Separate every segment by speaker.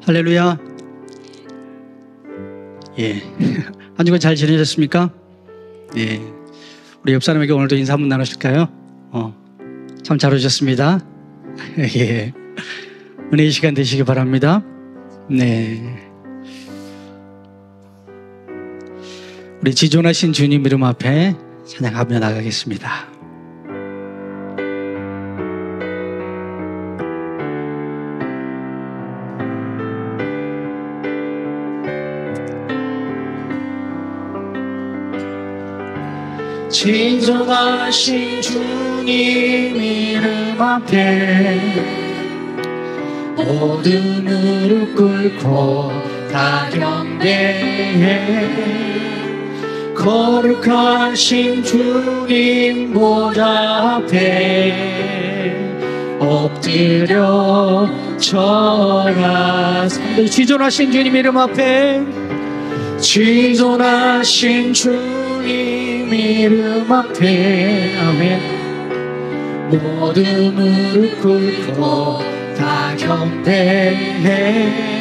Speaker 1: 할렐루야. 예. 한 주간 잘 지내셨습니까? 예. 우리 옆 사람에게 오늘도 인사 한번 나누실까요? 참 잘 오셨습니다. 예. 은혜의 시간 되시기 바랍니다. 네. 우리 지존하신 주님 이름 앞에 찬양하며 나가겠습니다.
Speaker 2: 진정하신 주님 이름 앞에 모든 무릎 꿇고 다 경배해. 거룩하신 주님 보좌 앞에 엎드려 절하.
Speaker 1: 지존하신 주님 이름 앞에
Speaker 2: 지존하신 주님 이름 앞에 아멘. 모든 무릎 꿇고 다 경배해.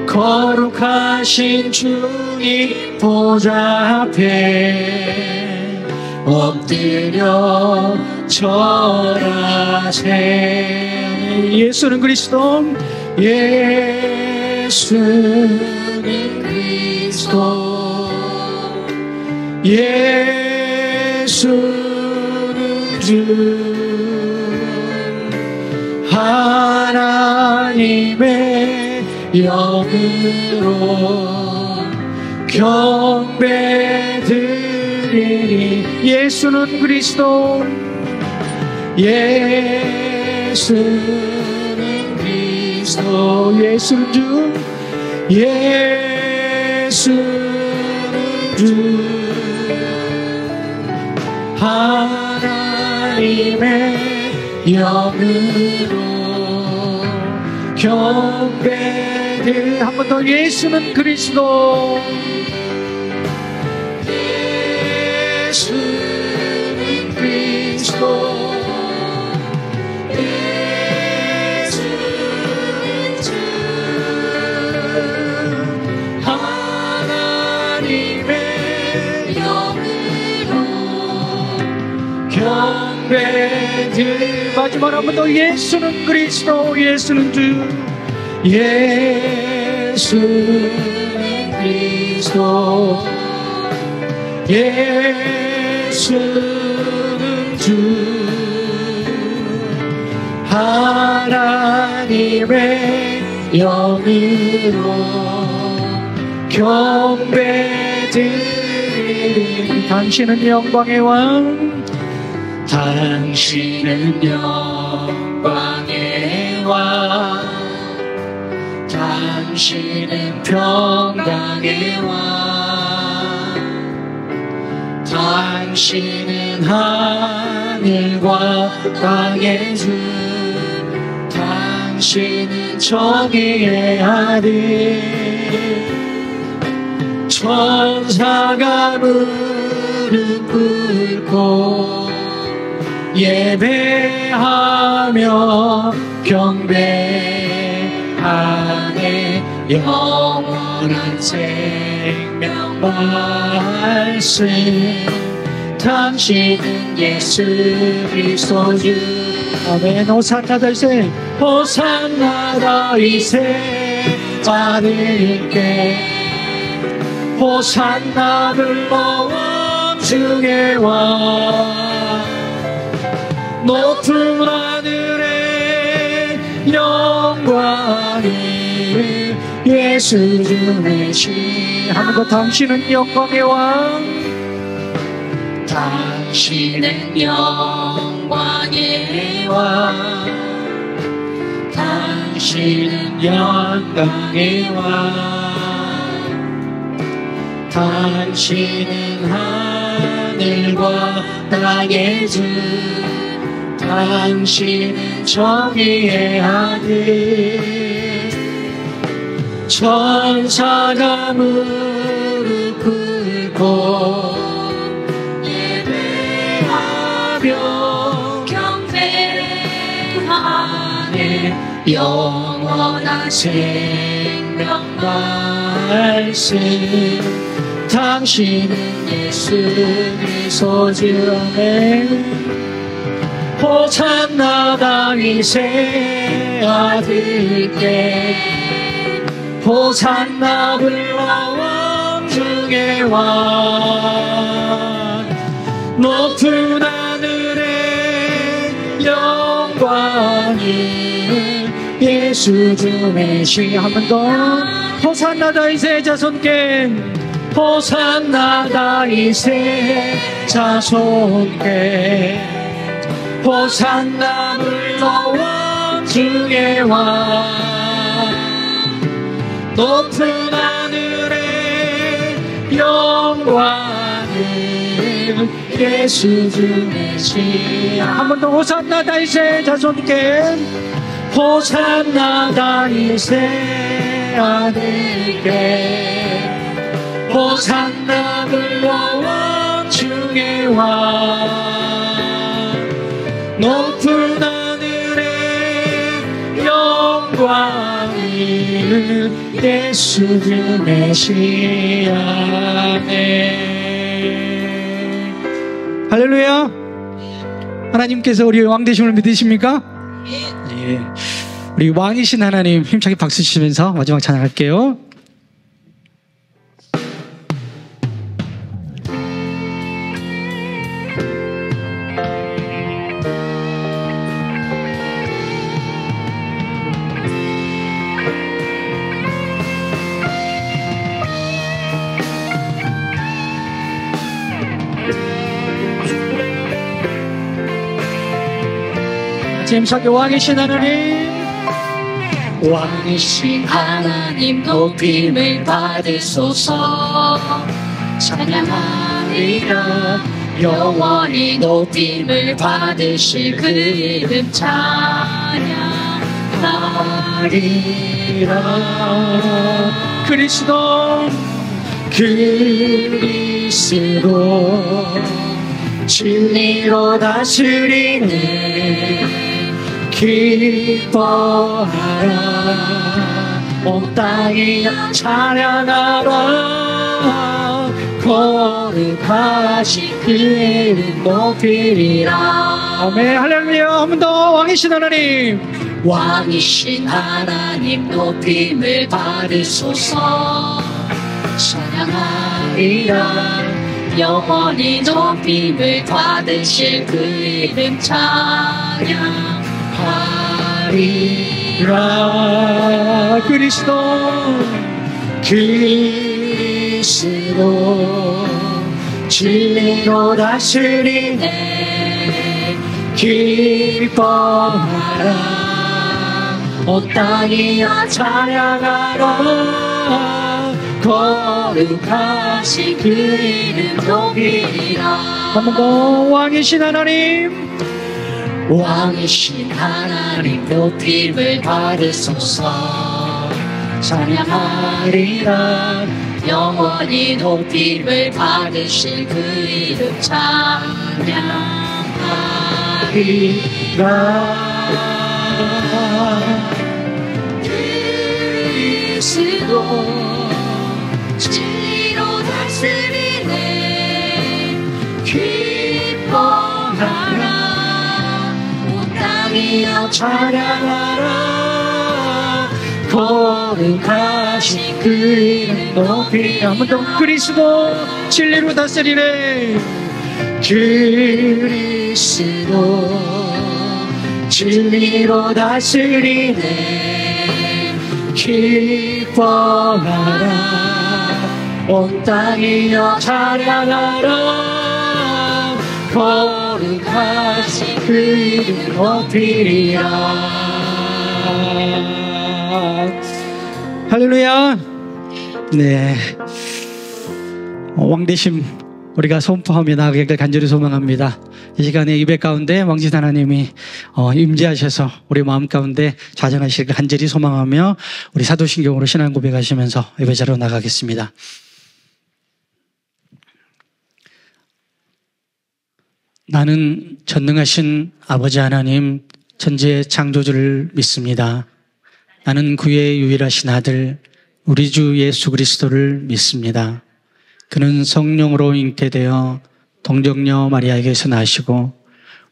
Speaker 2: 거룩하신 주님 보좌 앞에 엎드려 절하세.
Speaker 1: 예수는 그리스도,
Speaker 2: 예수는 그리스도, 예수는 주 하나님의 영으로 경배드리니.
Speaker 1: 예수는 그리스도,
Speaker 2: 예수는 그리스도,
Speaker 1: 예수는 주,
Speaker 2: 예수는 주 하나님의 영으로 경배드.
Speaker 1: 한 번 더. 예수는 그리스도,
Speaker 2: 예수는 그리스도, 예수는 주 하나님의 경배드.
Speaker 1: 마지막 한 번 더. 예수는 그리스도, 예수는 주,
Speaker 2: 예수는 그리스도, 예수는 주 하나님의 영으로 경배드리니.
Speaker 1: 당신은 영광의 왕,
Speaker 2: 당신은 영광의 왕, 당신은 평강의 왕, 당신은 하늘과 땅의 주, 당신은 정의의 아들. 천사가 무릎 꿇고 예배하며 경배하네. 영원한 생명 말씀, 당신은 예수 그리스도 주.
Speaker 1: 아멘. 호산나 다이세,
Speaker 2: 호산나 다윗의 아들께, 호산나 불러 왕중의 왕. 높은 하늘의 영광이 예수 주의 시.
Speaker 1: 한 번 더. 당신은 영광의 왕,
Speaker 2: 당신은 영광의 왕, 당신은 영광의 왕, 당신은 하늘과 땅의 주, 당신은 정의의 아들. 천사가 무릎 꿇고 예배하며 경배하네. 영원한 생명 말씀 당신은 예수 그리스도의 호산나 다윗의 아들께 호산나 불러 왕 중의 왕 높은 하늘의 영광을 예수 주 메시아 한 번 더 호산나 다윗의 자손께 호산나 다윗의 자손께 호산나 불러 왕 중의 왕 높은 하늘의 영광을 예수 주 메시아 한 번 더 호산나 다윗의 자손께 호산나 다윗의 아들께 호산나 불러 왕 중의 왕 높은 하늘의 영광을 예수 주 메시아
Speaker 1: 할렐루야. 하나님께서 우리 왕 되심을 믿으십니까? 예. 우리 왕이신 하나님 힘차게 박수 치면서 마지막 찬양할게요. 힘차게 왕이신 하나님
Speaker 2: 왕이신 하나님 높임을 받으소서 찬양하리라 영원히 높임을 받으실 그 이름 찬양하리라
Speaker 1: 그리스도
Speaker 2: 진리로 다스리는 기뻐하라 온 땅이 찬양하라 거룩하신 그 이름 높이리라
Speaker 1: 아멘 할렐루야. 한 번 더 왕이신 하나님
Speaker 2: 왕이신 하나님 높임을 받으소서 찬양하리라 영원히 높임을 받으실 그 이름 찬양하리라
Speaker 1: 그리스도
Speaker 2: 진리로 다스리네 기뻐하라 온 땅이 찬양하라 거룩하신 그 이름 높이리라
Speaker 1: 한 번 더 왕이신 하나님
Speaker 2: 왕이신 하나님 높임을 받으소서 찬양하리라 영원히 높임을 받으실 그 이름 찬양하리라 그리스도 진리로 다스리네 기뻐하라 온 땅이여 찬양하라 거룩하신 그 이름 높이
Speaker 1: 한 번 더 그리스도 진리로 다스리네
Speaker 2: 그리스도 진리로 다스리네 기뻐하라 온 땅이여 찬양하라 거룩하신 그 이름 높이리라
Speaker 1: 할렐루야. 네 왕되심 우리가 선포하며 나아가길 간절히 소망합니다. 이 시간에 예배 가운데 왕진 하나님이 임재하셔서 우리 마음 가운데 좌정하시길 간절히 소망하며 우리 사도신경으로 신앙 고백하시면서 예배자로 나가겠습니다. 나는 전능하신 아버지 하나님 천지의 창조주를 믿습니다. 나는 그의 유일하신 아들 우리 주 예수 그리스도를 믿습니다. 그는 성령으로 잉태되어 동정녀 마리아에게서 나시고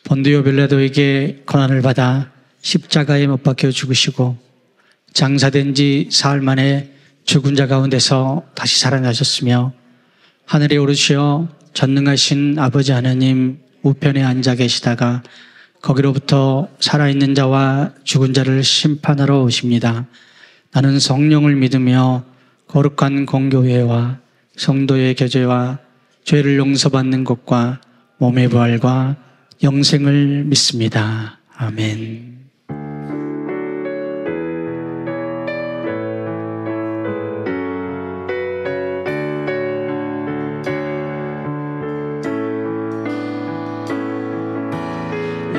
Speaker 1: 본디오 빌라도에게 고난을 받아 십자가에 못 박혀 죽으시고 장사된 지 사흘 만에 죽은 자 가운데서 다시 살아나셨으며 하늘에 오르시어 전능하신 아버지 하나님 우편에 앉아 계시다가 거기로부터 살아있는 자와 죽은 자를 심판하러 오십니다. 나는 성령을 믿으며 거룩한 공교회와 성도의 교제와 죄를 용서받는 것과 몸의 부활과 영생을 믿습니다. 아멘.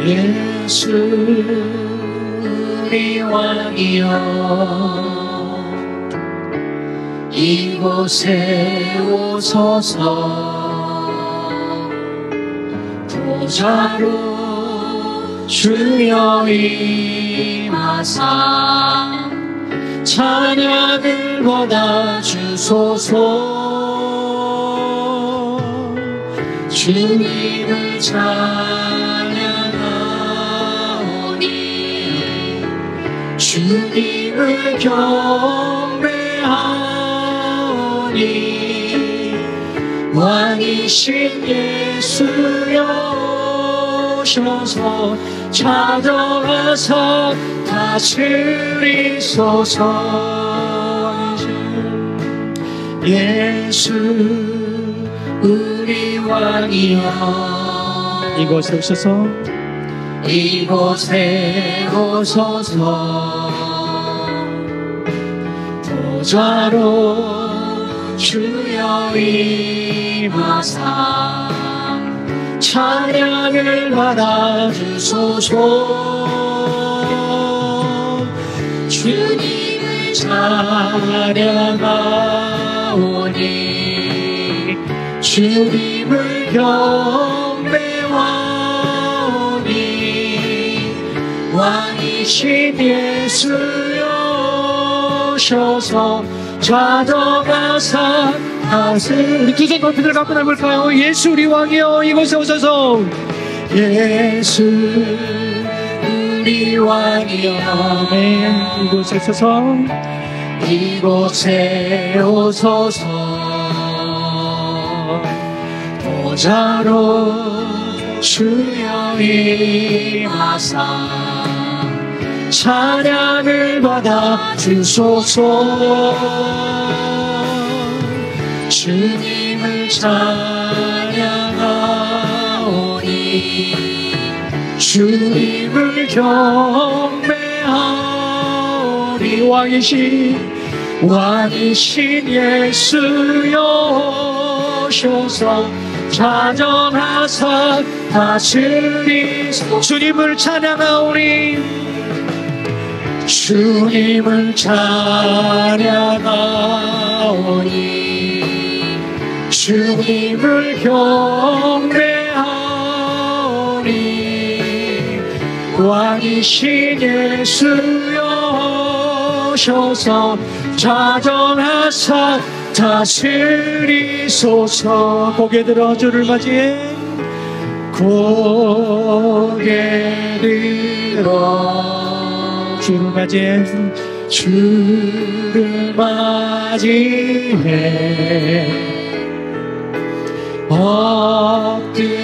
Speaker 2: 예수 우리 왕이여 이곳에 오소서 보좌로 주여 임하사 찬양을 받아주소서 주님을 주님을 경배하오니 왕이신 예수여 오셔서 찾아와서 다스리소서. 예수 우리 왕이여 이곳에 오셔서 이곳에 오소서 보좌로 주여 임하사 찬양을 받아주소서. 주님을 찬양하오니 주님을 경배하오니 왕이신 예수여 오셔서 찾아가사 우리 두 손 높이 들어 갖고 나볼까요? 예수 우리 왕이여 이곳에 오셔서 예수 우리 왕이여 아멘. 이곳에 오셔서 이곳에 오소서 보좌로 주여 임하사 찬양을 받아 주소서. 주님을 찬양하오니 주님을 경배하오니 왕이신 예수여 오셔서 찾아가사 다스리소서. 주님을 찬양하오니 주님을 찬양하오니 주님을 경배하오니 왕이신 예수여 오셔서 찾아가사 다스리소서. 고개 들어 주를 맞이해 고개 들어 주를 맞이해 주를 맞이해 엎드리어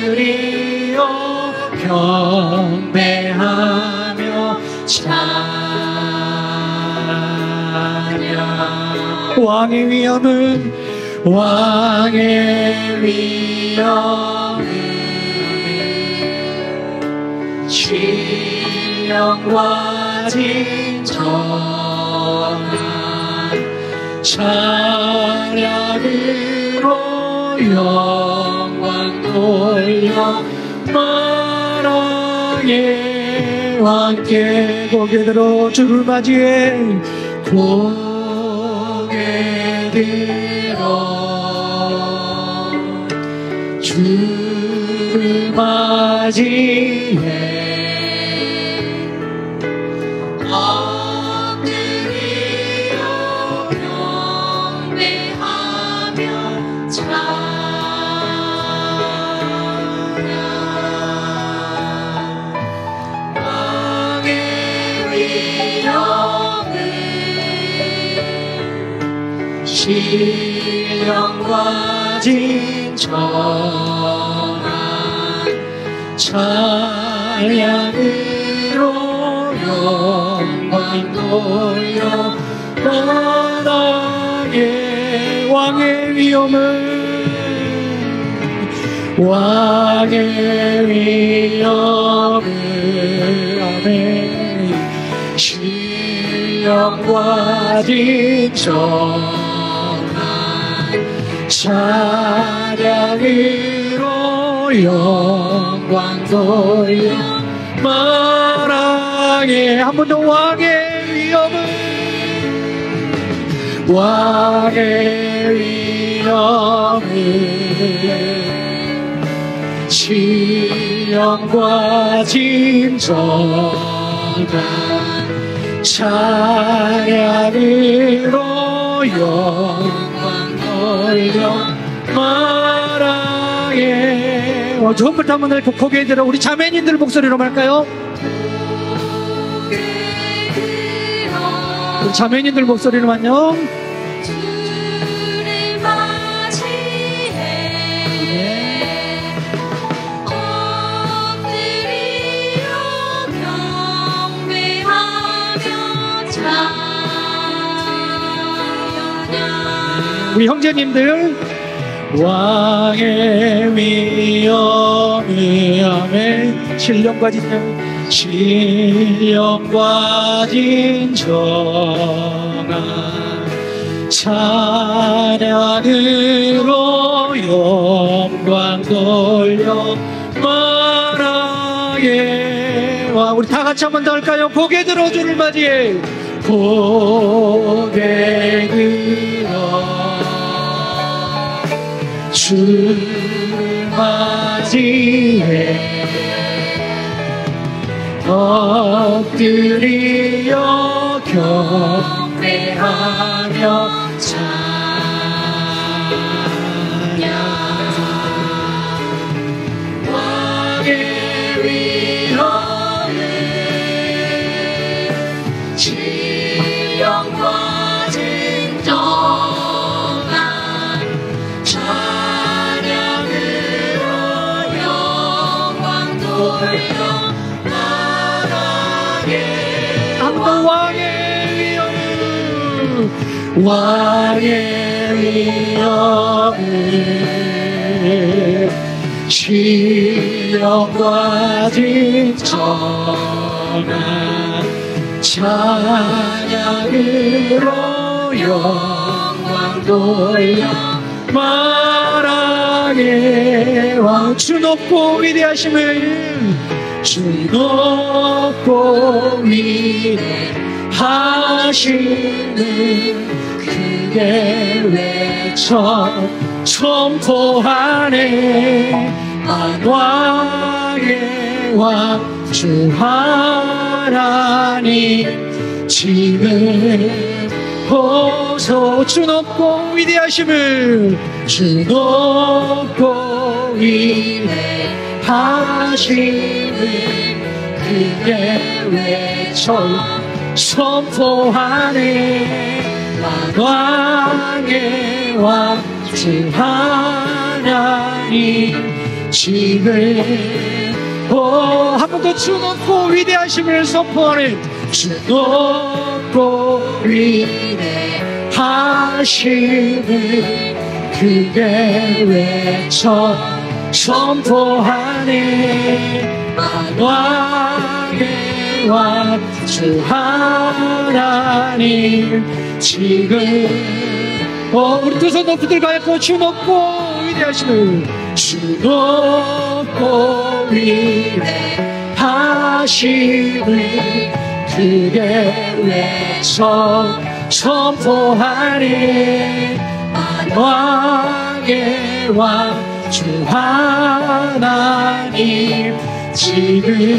Speaker 2: 경배하며 찬양. 왕의 위엄은 신령과 진정한 찬양으로 영광 돌려 만왕의 왕께 고개 들어 주를 맞이해 고개 들어 주를 맞이해 신령과 진정한 찬양으로 영광 돌려 나의 왕의 위엄을 아멘. 신령과 진정 찬양으로 영광 돌려 말하게 한 번 더 왕의 위엄을 신령과 진정한 찬양으로 영광 돌려 말하게. 처음부터 한번 고개 들어 우리 자매님들 목소리로 말까요? 우리 자매님들 목소리로만요.
Speaker 3: 주를 맞이해 엎드리려 경배하며 찬양.
Speaker 2: 우리 형제님들 왕의 위엄이 아멘. 신령과 진정한 찬양으로 영광 돌려 말하게. 와, 우리 다 같이 한번 더 할까요? 고개 들어 주를 맞이해 고개 들어 주를 맞이해 엎드리려 경배하며 찬양. 왕의 위엄을 신령과 진정한 찬양으로 영광 돌려 한번 왕의 위엄을 신령과 진정한 찬양으로 영광 돌려 말하게. 주 높고 위대하심을 주 높고 위대하심을 크게 외쳐 선포하네. 만왕의 왕 주 하나님 지금 보소. 주 높고 위대하심을 주 높고 위대하심을 크게 외쳐 선포하네. 만왕의 왕 주 하나님 지금 한 번 더 주 높고 위대하심을 선포하네. 주 높고 위대하심을 크게 외쳐 선포하네. 만왕의 왕 주 하나님 지금 우리 두 손 높이 들고 주 높고 위대하심을 주 높고 위대하심을 크게 외쳐 선포하네. 만왕의 왕 주 하나님 지금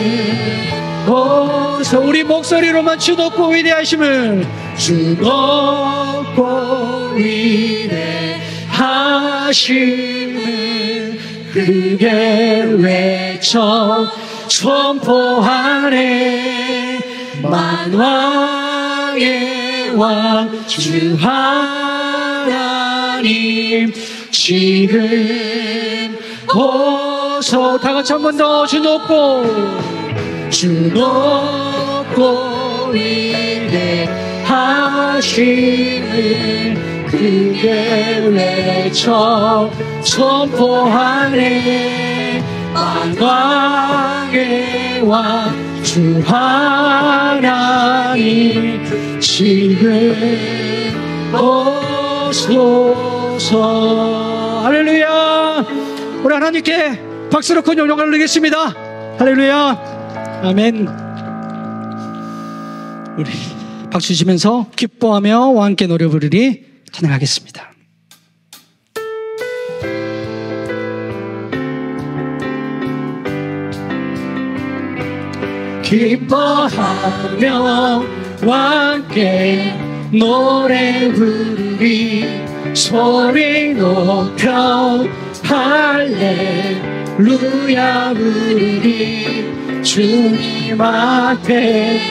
Speaker 2: 오서. 우리 목소리로만 주 높고 위대하심을 주 높고 위대하심을 크게 외쳐 선포하네. 만왕의 왕 주 하나님 지금 어서 다 같이 한 번 더 주 높고 위대하심을 크게 외쳐 선포하네. 만왕의 왕 주 하나님 지금 오소서. 할렐루야. 우리 하나님께 박수로 큰 영광을 올리겠습니다. 할렐루야. 아멘. 우리 박수 치면서 기뻐하며 왕 함께 노래 부르리 찬양하겠습니다. 기뻐하며 왕 함께 노래 부르리 소리 높여 할렐루야 부르리 주님 앞에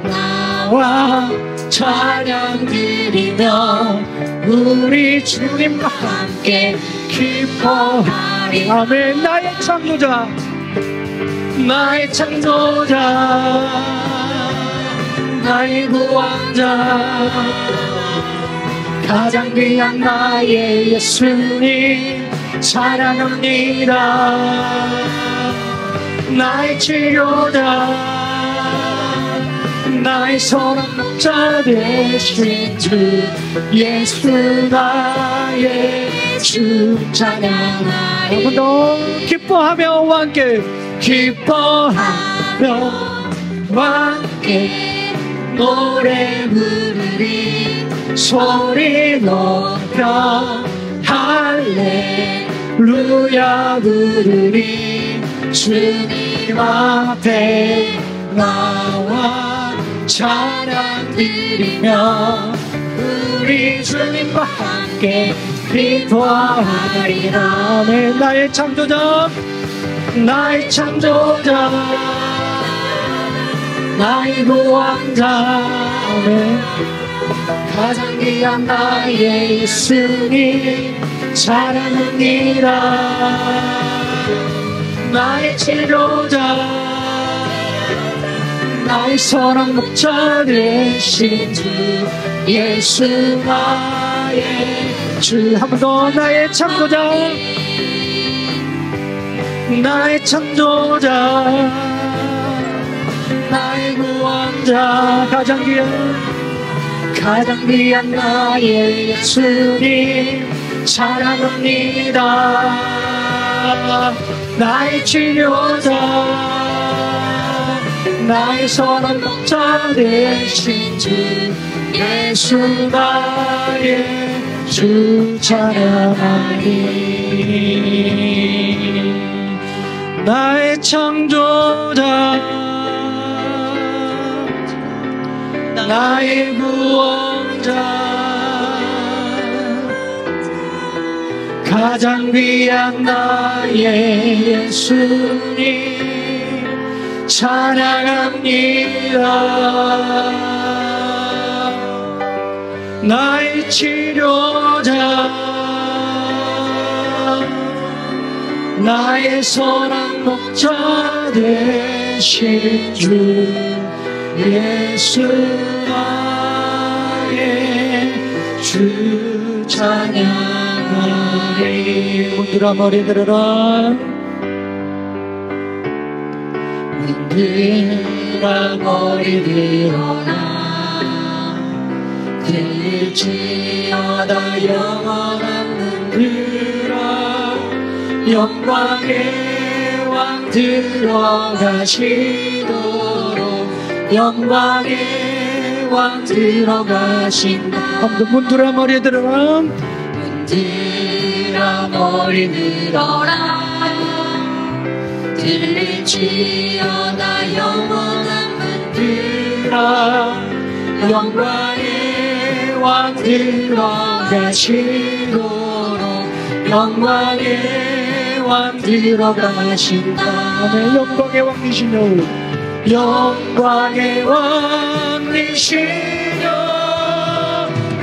Speaker 2: 나와 찬양 드리며 우리 주님과 함께 기뻐하리. 아멘. 나의 창조자 나의 구원자 가장 귀한 나의 예수님 사랑합니다. 나의 치료자 나의 선한 목자 되신 주 예수 나의 주 찬양하리. 한 번 더 기뻐하며 함께 함께 노래 부르리 소리 높여 할렐루야 부르리 주님 앞에 나와 찬양 드리며 우리 주님과 함께 기뻐하리라. 나의 창조자 나의 구원자 가장 귀한 나의 예수님 사랑합니다. 나의 치료자 나의 선한 목자 되신 주 예수 나의 주. 한 번 더 나의 창조자 나의 구원자 가장 귀한 나의 예수님 사랑합니다. 나의 치료자 나의 선한 목자 되신 주 예수 나의 주 찬양하리. 나의 창조자 나의 구원자 가장 귀한 나의 예수님 찬양합니다. 나의 치료자 나의 선한 목자 되신 주 예수 나의 주 찬양하리. 문들아 머리 들어라 문들아 머리 들어라 들지어다 영원한 문들아 영광의 왕 들어가시도록 영광의 왕 들어가신다. 한번 문들아 머리 들어라 문들아 머리 들어라 들릴지어다 영원한 문들아 영광의 왕 들어가시도록 영광의 왕 들어가신다. 아멘. 영광의 왕 되시며 영광의 왕 되시며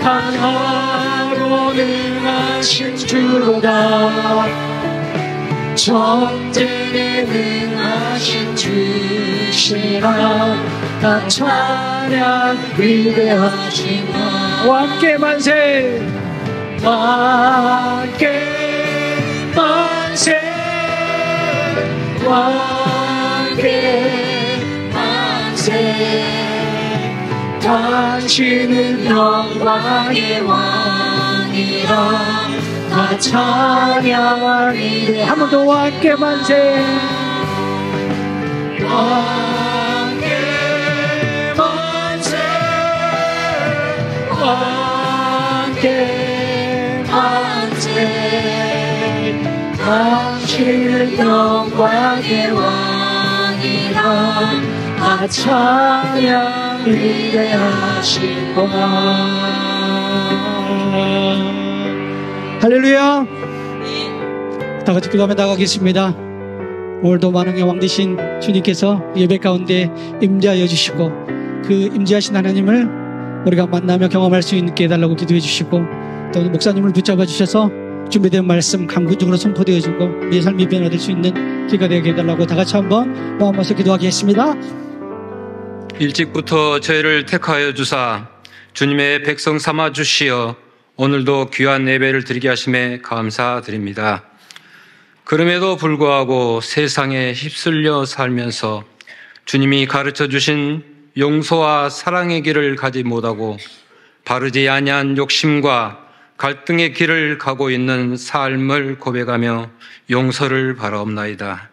Speaker 2: 강하고 능하신 주로다. 전쟁에 능하신 주시라. 다 찬양 위대하신 왕께 만세. 왕께 만세. 왕께 만세. 당신은 영광의 왕이라. 다 찬양하리래. 한 번 더 왕께 만세. 왕께 만세. 왕께 만세. 당신은 영광의 왕이라. 다 찬양 위대하신 왕.
Speaker 1: 할렐루야. 다 같이 기도하며 나가겠습니다. 오늘도 만왕의 왕 되신 주님께서 예배 가운데 임재하여 주시고 그 임재하신 하나님을 우리가 만나며 경험할 수 있게 해달라고 기도해 주시고 또 목사님을 붙잡아 주셔서 준비된 말씀 강구적으로 선포되어 주고 우리의 삶이 변화될 수 있는 기회가 되게 해달라고 다 같이 한번 마음 모아서 기도하겠습니다.
Speaker 4: 일찍부터 저희를 택하여 주사 주님의 백성 삼아 주시어 오늘도 귀한 예배를 드리게 하심에 감사드립니다. 그럼에도 불구하고 세상에 휩쓸려 살면서 주님이 가르쳐 주신 용서와 사랑의 길을 가지 못하고 바르지 아니한 욕심과 갈등의 길을 가고 있는 삶을 고백하며 용서를 바라옵나이다.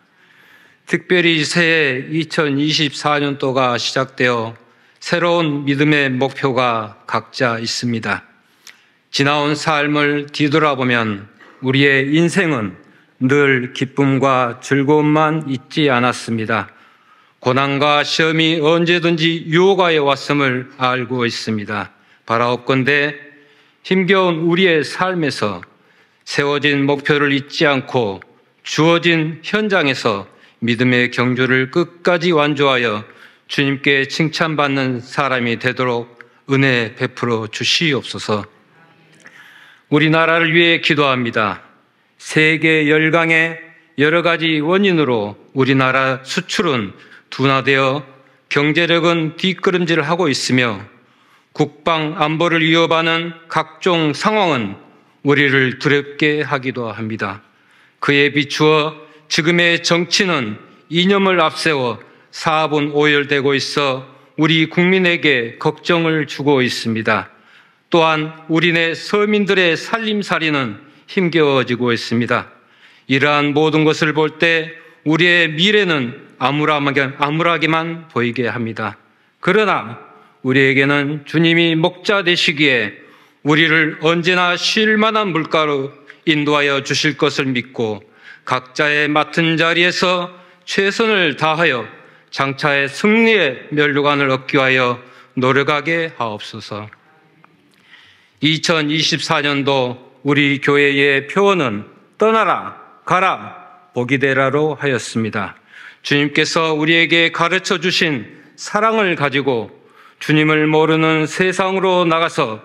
Speaker 4: 특별히 새해 2024년도가 시작되어 새로운 믿음의 목표가 각자 있습니다. 지나온 삶을 뒤돌아보면 우리의 인생은 늘 기쁨과 즐거움만 있지 않았습니다. 고난과 시험이 언제든지 유혹하여 왔음을 알고 있습니다. 바라옵건대 힘겨운 우리의 삶에서 세워진 목표를 잊지 않고 주어진 현장에서 믿음의 경주를 끝까지 완주하여 주님께 칭찬받는 사람이 되도록 은혜 베풀어 주시옵소서. 우리나라를 위해 기도합니다. 세계 열강의 여러 가지 원인으로 우리나라 수출은 둔화되어 경제력은 뒷걸음질을 하고 있으며 국방 안보를 위협하는 각종 상황은 우리를 두렵게 하기도 합니다. 그에 비추어 지금의 정치는 이념을 앞세워 사분 오열되고 있어 우리 국민에게 걱정을 주고 있습니다. 또한 우리네 서민들의 살림살이는 힘겨워지고 있습니다. 이러한 모든 것을 볼 때 우리의 미래는 암울하게만 보이게 합니다. 그러나 우리에게는 주님이 목자 되시기에 우리를 언제나 쉴 만한 물가로 인도하여 주실 것을 믿고 각자의 맡은 자리에서 최선을 다하여 장차의 승리의 면류관을 얻기 위하여 노력하게 하옵소서. 2024년도 우리 교회의 표어는 떠나라, 가라, 복이 되라로 하였습니다. 주님께서 우리에게 가르쳐 주신 사랑을 가지고 주님을 모르는 세상으로 나가서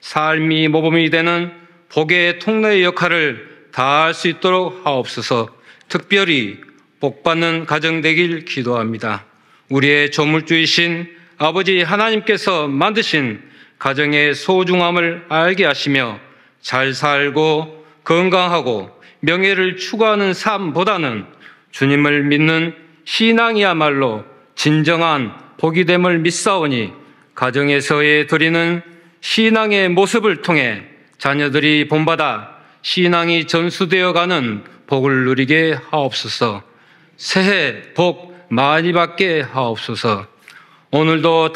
Speaker 4: 삶이 모범이 되는 복의 통로의 역할을 다할 수 있도록 하옵소서. 특별히 복받는 가정 되길 기도합니다. 우리의 조물주이신 아버지 하나님께서 만드신 가정의 소중함을 알게 하시며 잘 살고 건강하고 명예를 추구하는 삶보다는 주님을 믿는 신앙이야말로 진정한 복이 됨을 믿사오니 가정에서의 드리는 신앙의 모습을 통해 자녀들이 본받아 신앙이 전수되어가는 복을 누리게 하옵소서. 새해 복 많이 받게 하옵소서. 오늘도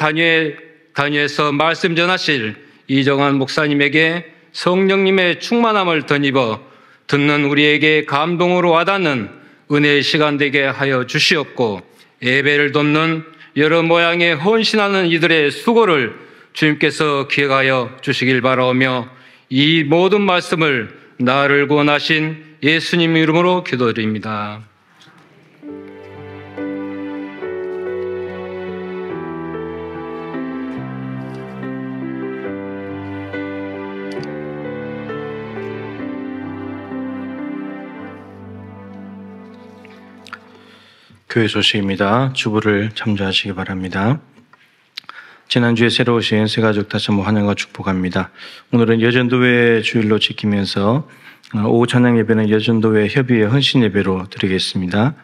Speaker 4: 단위에서 말씀 전하실 이정환 목사님에게 성령님의 충만함을 덧입어 듣는 우리에게 감동으로 와닿는 은혜의 시간 되게 하여 주시옵고 예배를 돕는 여러 모양의 헌신하는 이들의 수고를 주님께서 기억하여 주시길 바라오며 이 모든 말씀을 나를 구원하신 예수님 이름으로 기도드립니다.
Speaker 5: 교회 소식입니다. 주부를 참조하시기 바랍니다. 지난주에 새로 오신 새가족 다시 한번 환영과 축복합니다. 오늘은 여전도회 주일로 지키면서 오후 찬양 예배는 여전도회 협의회 헌신 예배로 드리겠습니다.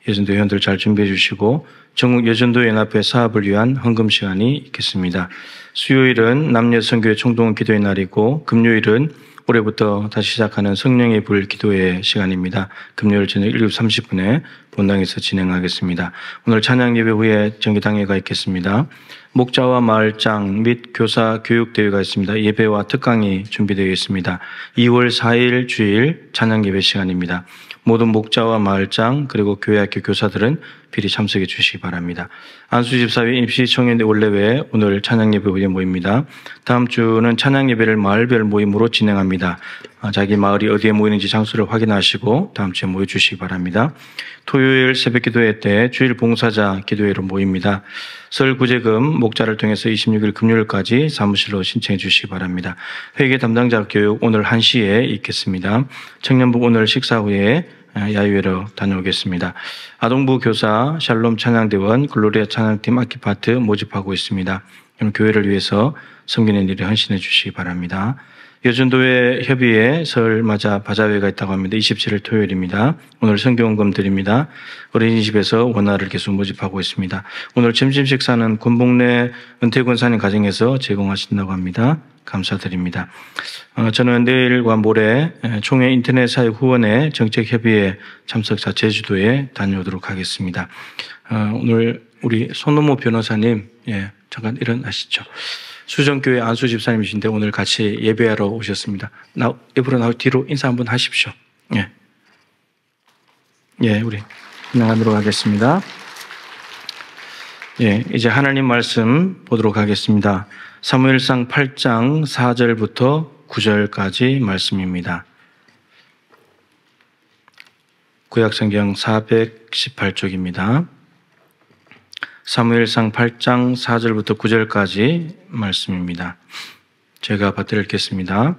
Speaker 5: 여전도 회원들 잘 준비해 주시고 전국 여전도 연합회 사업을 위한 헌금 시간이 있겠습니다. 수요일은 남녀 선교회 총동 기도의 날이고 금요일은 올해부터 다시 시작하는 성령의 불 기도회 시간입니다. 금요일 저녁 7시 30분에 본당에서 진행하겠습니다. 오늘 찬양 예배 후에 정기당회가 있겠습니다. 목자와 마을장 및 교사 교육대회가 있습니다. 예배와 특강이 준비되어 있습니다. 2월 4일 주일 찬양 예배 시간입니다. 모든 목자와 마을장 그리고 교회학교 교사들은 비리 참석해 주시기 바랍니다. 안수집사회 임시청년회 원래회 오늘 찬양 예배 후에 모입니다. 다음 주는 찬양 예배를 마을별 모임으로 진행합니다. 자기 마을이 어디에 모이는지 장소를 확인하시고 다음 주에 모여 주시기 바랍니다. 토요일 새벽 기도회 때 주일 봉사자 기도회로 모입니다. 설구제금 목자를 통해서 26일 금요일까지 사무실로 신청해 주시기 바랍니다. 회계 담당자 교육 오늘 1시에 있겠습니다. 청년부 오늘 식사 후에 야유회로 다녀오겠습니다. 아동부 교사 샬롬 찬양대원 글로리아 찬양팀 악기파트 모집하고 있습니다. 교회를 위해서 섬기는 일에 헌신해 주시기 바랍니다. 여전도회 협의회 설 맞아 바자회가 있다고 합니다. 27일 토요일입니다. 오늘 성경원금 드립니다. 어린이집에서 원화를 계속 모집하고 있습니다. 오늘 점심 식사는 군복내 은퇴권사님 가정에서 제공하신다고 합니다. 감사드립니다. 저는 내일과 모레 총회 인터넷 사역 후원회 정책협의회 참석자 제주도에 다녀오도록 하겠습니다. 오늘 우리 손노모 변호사님 잠깐 일어나시죠. 수정교회 안수 집사님이신데 오늘 같이 예배하러 오셨습니다. 옆으로 뒤로 인사 한번 하십시오. 우리 진행하도록 하겠습니다. 이제 하나님 말씀 보도록 하겠습니다. 사무엘상 8장 4절부터 9절까지 말씀입니다. 구약성경 418쪽입니다. 사무엘상 8장 4절부터 9절까지 말씀입니다. 제가 받들어 읽겠습니다.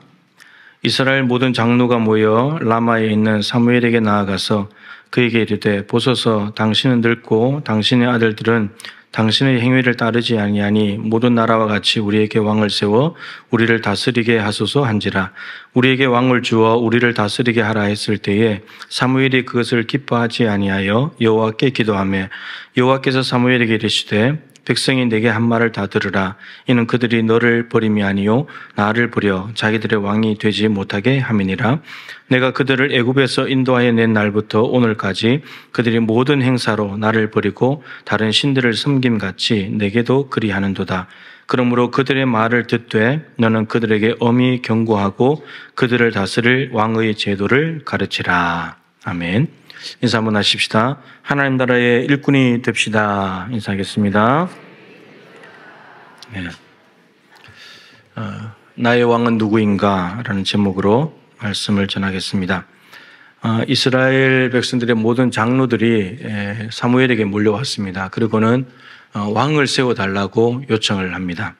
Speaker 5: 이스라엘 모든 장로가 모여 라마에 있는 사무엘에게 나아가서 그에게 이르되 보소서 당신은 늙고 당신의 아들들은 당신의 행위를 따르지 아니하니 모든 나라와 같이 우리에게 왕을 세워 우리를 다스리게 하소서 한지라. 우리에게 왕을 주어 우리를 다스리게 하라 했을 때에 사무엘이 그것을 기뻐하지 아니하여 여호와께 기도하며 여호와께서 사무엘에게 이르시되 백성이 내게 한 말을 다 들으라. 이는 그들이 너를 버림이 아니요 나를 버려 자기들의 왕이 되지 못하게 함이니라. 내가 그들을 애굽에서 인도하여 낸 날부터 오늘까지 그들이 모든 행사로 나를 버리고 다른 신들을 섬김같이 내게도 그리하는도다. 그러므로 그들의 말을 듣되 너는 그들에게 엄히 경고하고 그들을 다스릴 왕의 제도를 가르치라. 아멘. 인사 한번 하십시다. 하나님 나라의 일꾼이 됩시다. 인사하겠습니다. 나의 왕은 누구인가? 라는 제목으로 말씀을 전하겠습니다. 이스라엘 백성들의 모든 장로들이 사무엘에게 몰려왔습니다. 그리고는 왕을 세워달라고 요청을 합니다.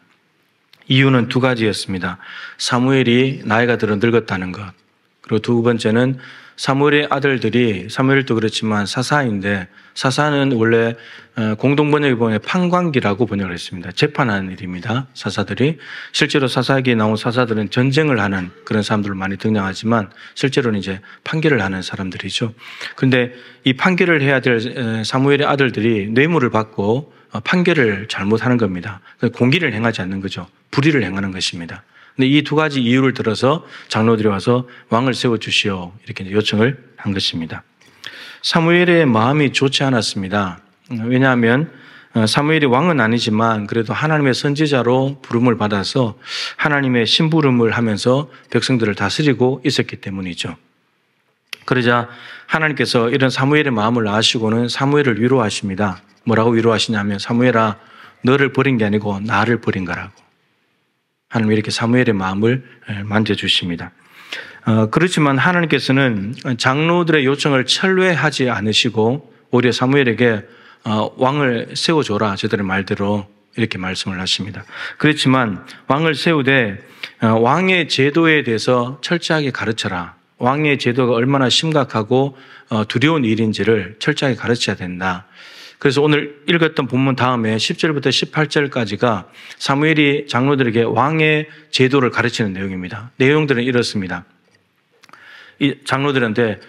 Speaker 5: 이유는 두 가지였습니다. 사무엘이 나이가 들어 늙었다는 것. 그리고 두 번째는 사무엘의 아들들이, 사무엘도 그렇지만 사사인데 사사는 원래 공동번역에 보면 판관기라고 번역을 했습니다. 재판하는 일입니다. 사사들이. 실제로 사사기에 나온 사사들은 전쟁을 하는 그런 사람들을 많이 등장하지만 실제로는 이제 판결을 하는 사람들이죠. 그런데 이 판결을 해야 될 사무엘의 아들들이 뇌물을 받고 판결을 잘못하는 겁니다. 공기를 행하지 않는 거죠. 불의를 행하는 것입니다. 근데 이 두 가지 이유를 들어서 장로들이 와서 왕을 세워주시오 이렇게 요청을 한 것입니다. 사무엘의 마음이 좋지 않았습니다. 왜냐하면 사무엘이 왕은 아니지만 그래도 하나님의 선지자로 부름을 받아서 하나님의 심부름을 하면서 백성들을 다스리고 있었기 때문이죠. 그러자 하나님께서 이런 사무엘의 마음을 아시고는 사무엘을 위로하십니다. 뭐라고 위로하시냐면 사무엘아 너를 버린 게 아니고 나를 버린 거라고. 하나님 이렇게 사무엘의 마음을 만져주십니다. 그렇지만 하나님께서는 장로들의 요청을 철회하지 않으시고 오히려 사무엘에게 왕을 세워줘라, 저들의 말대로 이렇게 말씀을 하십니다. 그렇지만 왕을 세우되 왕의 제도에 대해서 철저하게 가르쳐라. 왕의 제도가 얼마나 심각하고 두려운 일인지를 철저하게 가르쳐야 된다. 그래서 오늘 읽었던 본문 다음에 10절부터 18절까지가 사무엘이 장로들에게 왕의 제도를 가르치는 내용입니다. 내용들은 이렇습니다. 이 장로들한테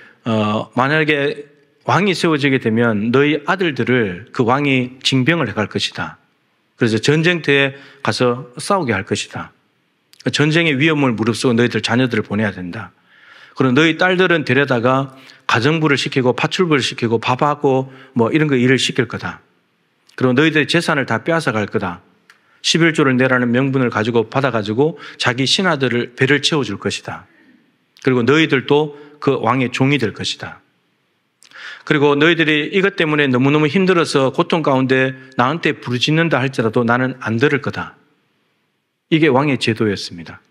Speaker 5: 만약에 왕이 세워지게 되면 너희 아들들을 그 왕이 징병을 해갈 것이다. 그래서 전쟁터에 가서 싸우게 할 것이다. 전쟁의 위험을 무릅쓰고 너희들 자녀들을 보내야 된다. 그리고 너희 딸들은 데려다가 가정부를 시키고 파출부를 시키고 밥하고 뭐 이런 거 일을 시킬 거다. 그리고 너희들의 재산을 다 빼앗아 갈 거다. 11조를 내라는 명분을 가지고 받아가지고 자기 신하들을 배를 채워줄 것이다. 그리고 너희들도 그 왕의 종이 될 것이다. 그리고 너희들이 이것 때문에 너무너무 힘들어서 고통 가운데 나한테 부르짖는다 할지라도 나는 안 들을 거다. 이게 왕의 제도였습니다.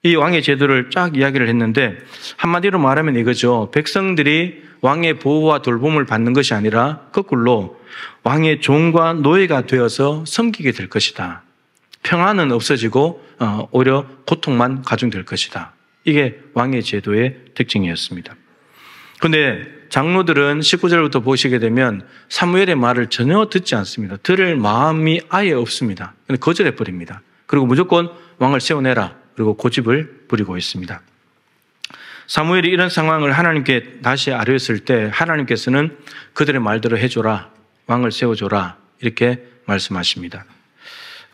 Speaker 5: 이 왕의 제도를 쫙 이야기를 했는데 한마디로 말하면 이거죠. 백성들이 왕의 보호와 돌봄을 받는 것이 아니라 거꾸로 왕의 종과 노예가 되어서 섬기게 될 것이다. 평안은 없어지고 오히려 고통만 가중될 것이다. 이게 왕의 제도의 특징이었습니다. 그런데 장로들은 19절부터 보시게 되면 사무엘의 말을 전혀 듣지 않습니다. 들을 마음이 아예 없습니다. 거절해버립니다. 그리고 무조건 왕을 세워내라. 그리고 고집을 부리고 있습니다. 사무엘이 이런 상황을 하나님께 다시 아뢰었을 때 하나님께서는 그들의 말대로 해줘라. 왕을 세워줘라. 이렇게 말씀하십니다.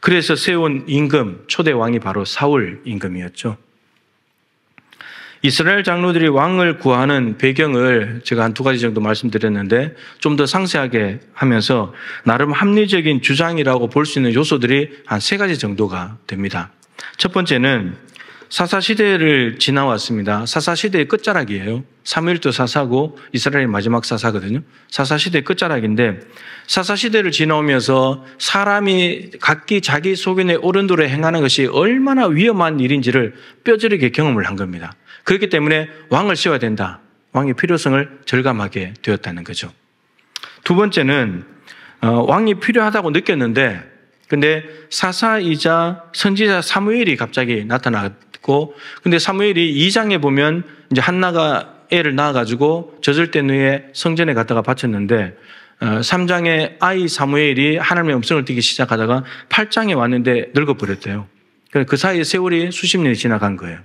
Speaker 5: 그래서 세운 임금, 초대 왕이 바로 사울 임금이었죠. 이스라엘 장로들이 왕을 구하는 배경을 제가 한 두 가지 정도 말씀드렸는데 좀 더 상세하게 하면서 나름 합리적인 주장이라고 볼 수 있는 요소들이 한 세 가지 정도가 됩니다. 첫 번째는 사사시대를 지나왔습니다. 사사시대의 끝자락이에요. 사무엘도 사사고 이스라엘의 마지막 사사거든요. 사사시대의 끝자락인데 사사시대를 지나오면서 사람이 각기 자기 소견에 옳은 대로 행하는 것이 얼마나 위험한 일인지를 뼈저리게 경험을 한 겁니다. 그렇기 때문에 왕을 세워야 된다. 왕의 필요성을 절감하게 되었다는 거죠. 두 번째는 왕이 필요하다고 느꼈는데 근데 사사이자 선지자 사무엘이 갑자기 나타났고 근데 사무엘이 2장에 보면 이제 한나가 애를 낳아가지고 젖을된 후에 성전에 갔다가 바쳤는데 3장에 아이 사무엘이 하나님의 음성을 듣기 시작하다가 8장에 왔는데 늙어버렸대요. 그 사이에 세월이 수십 년이 지나간 거예요.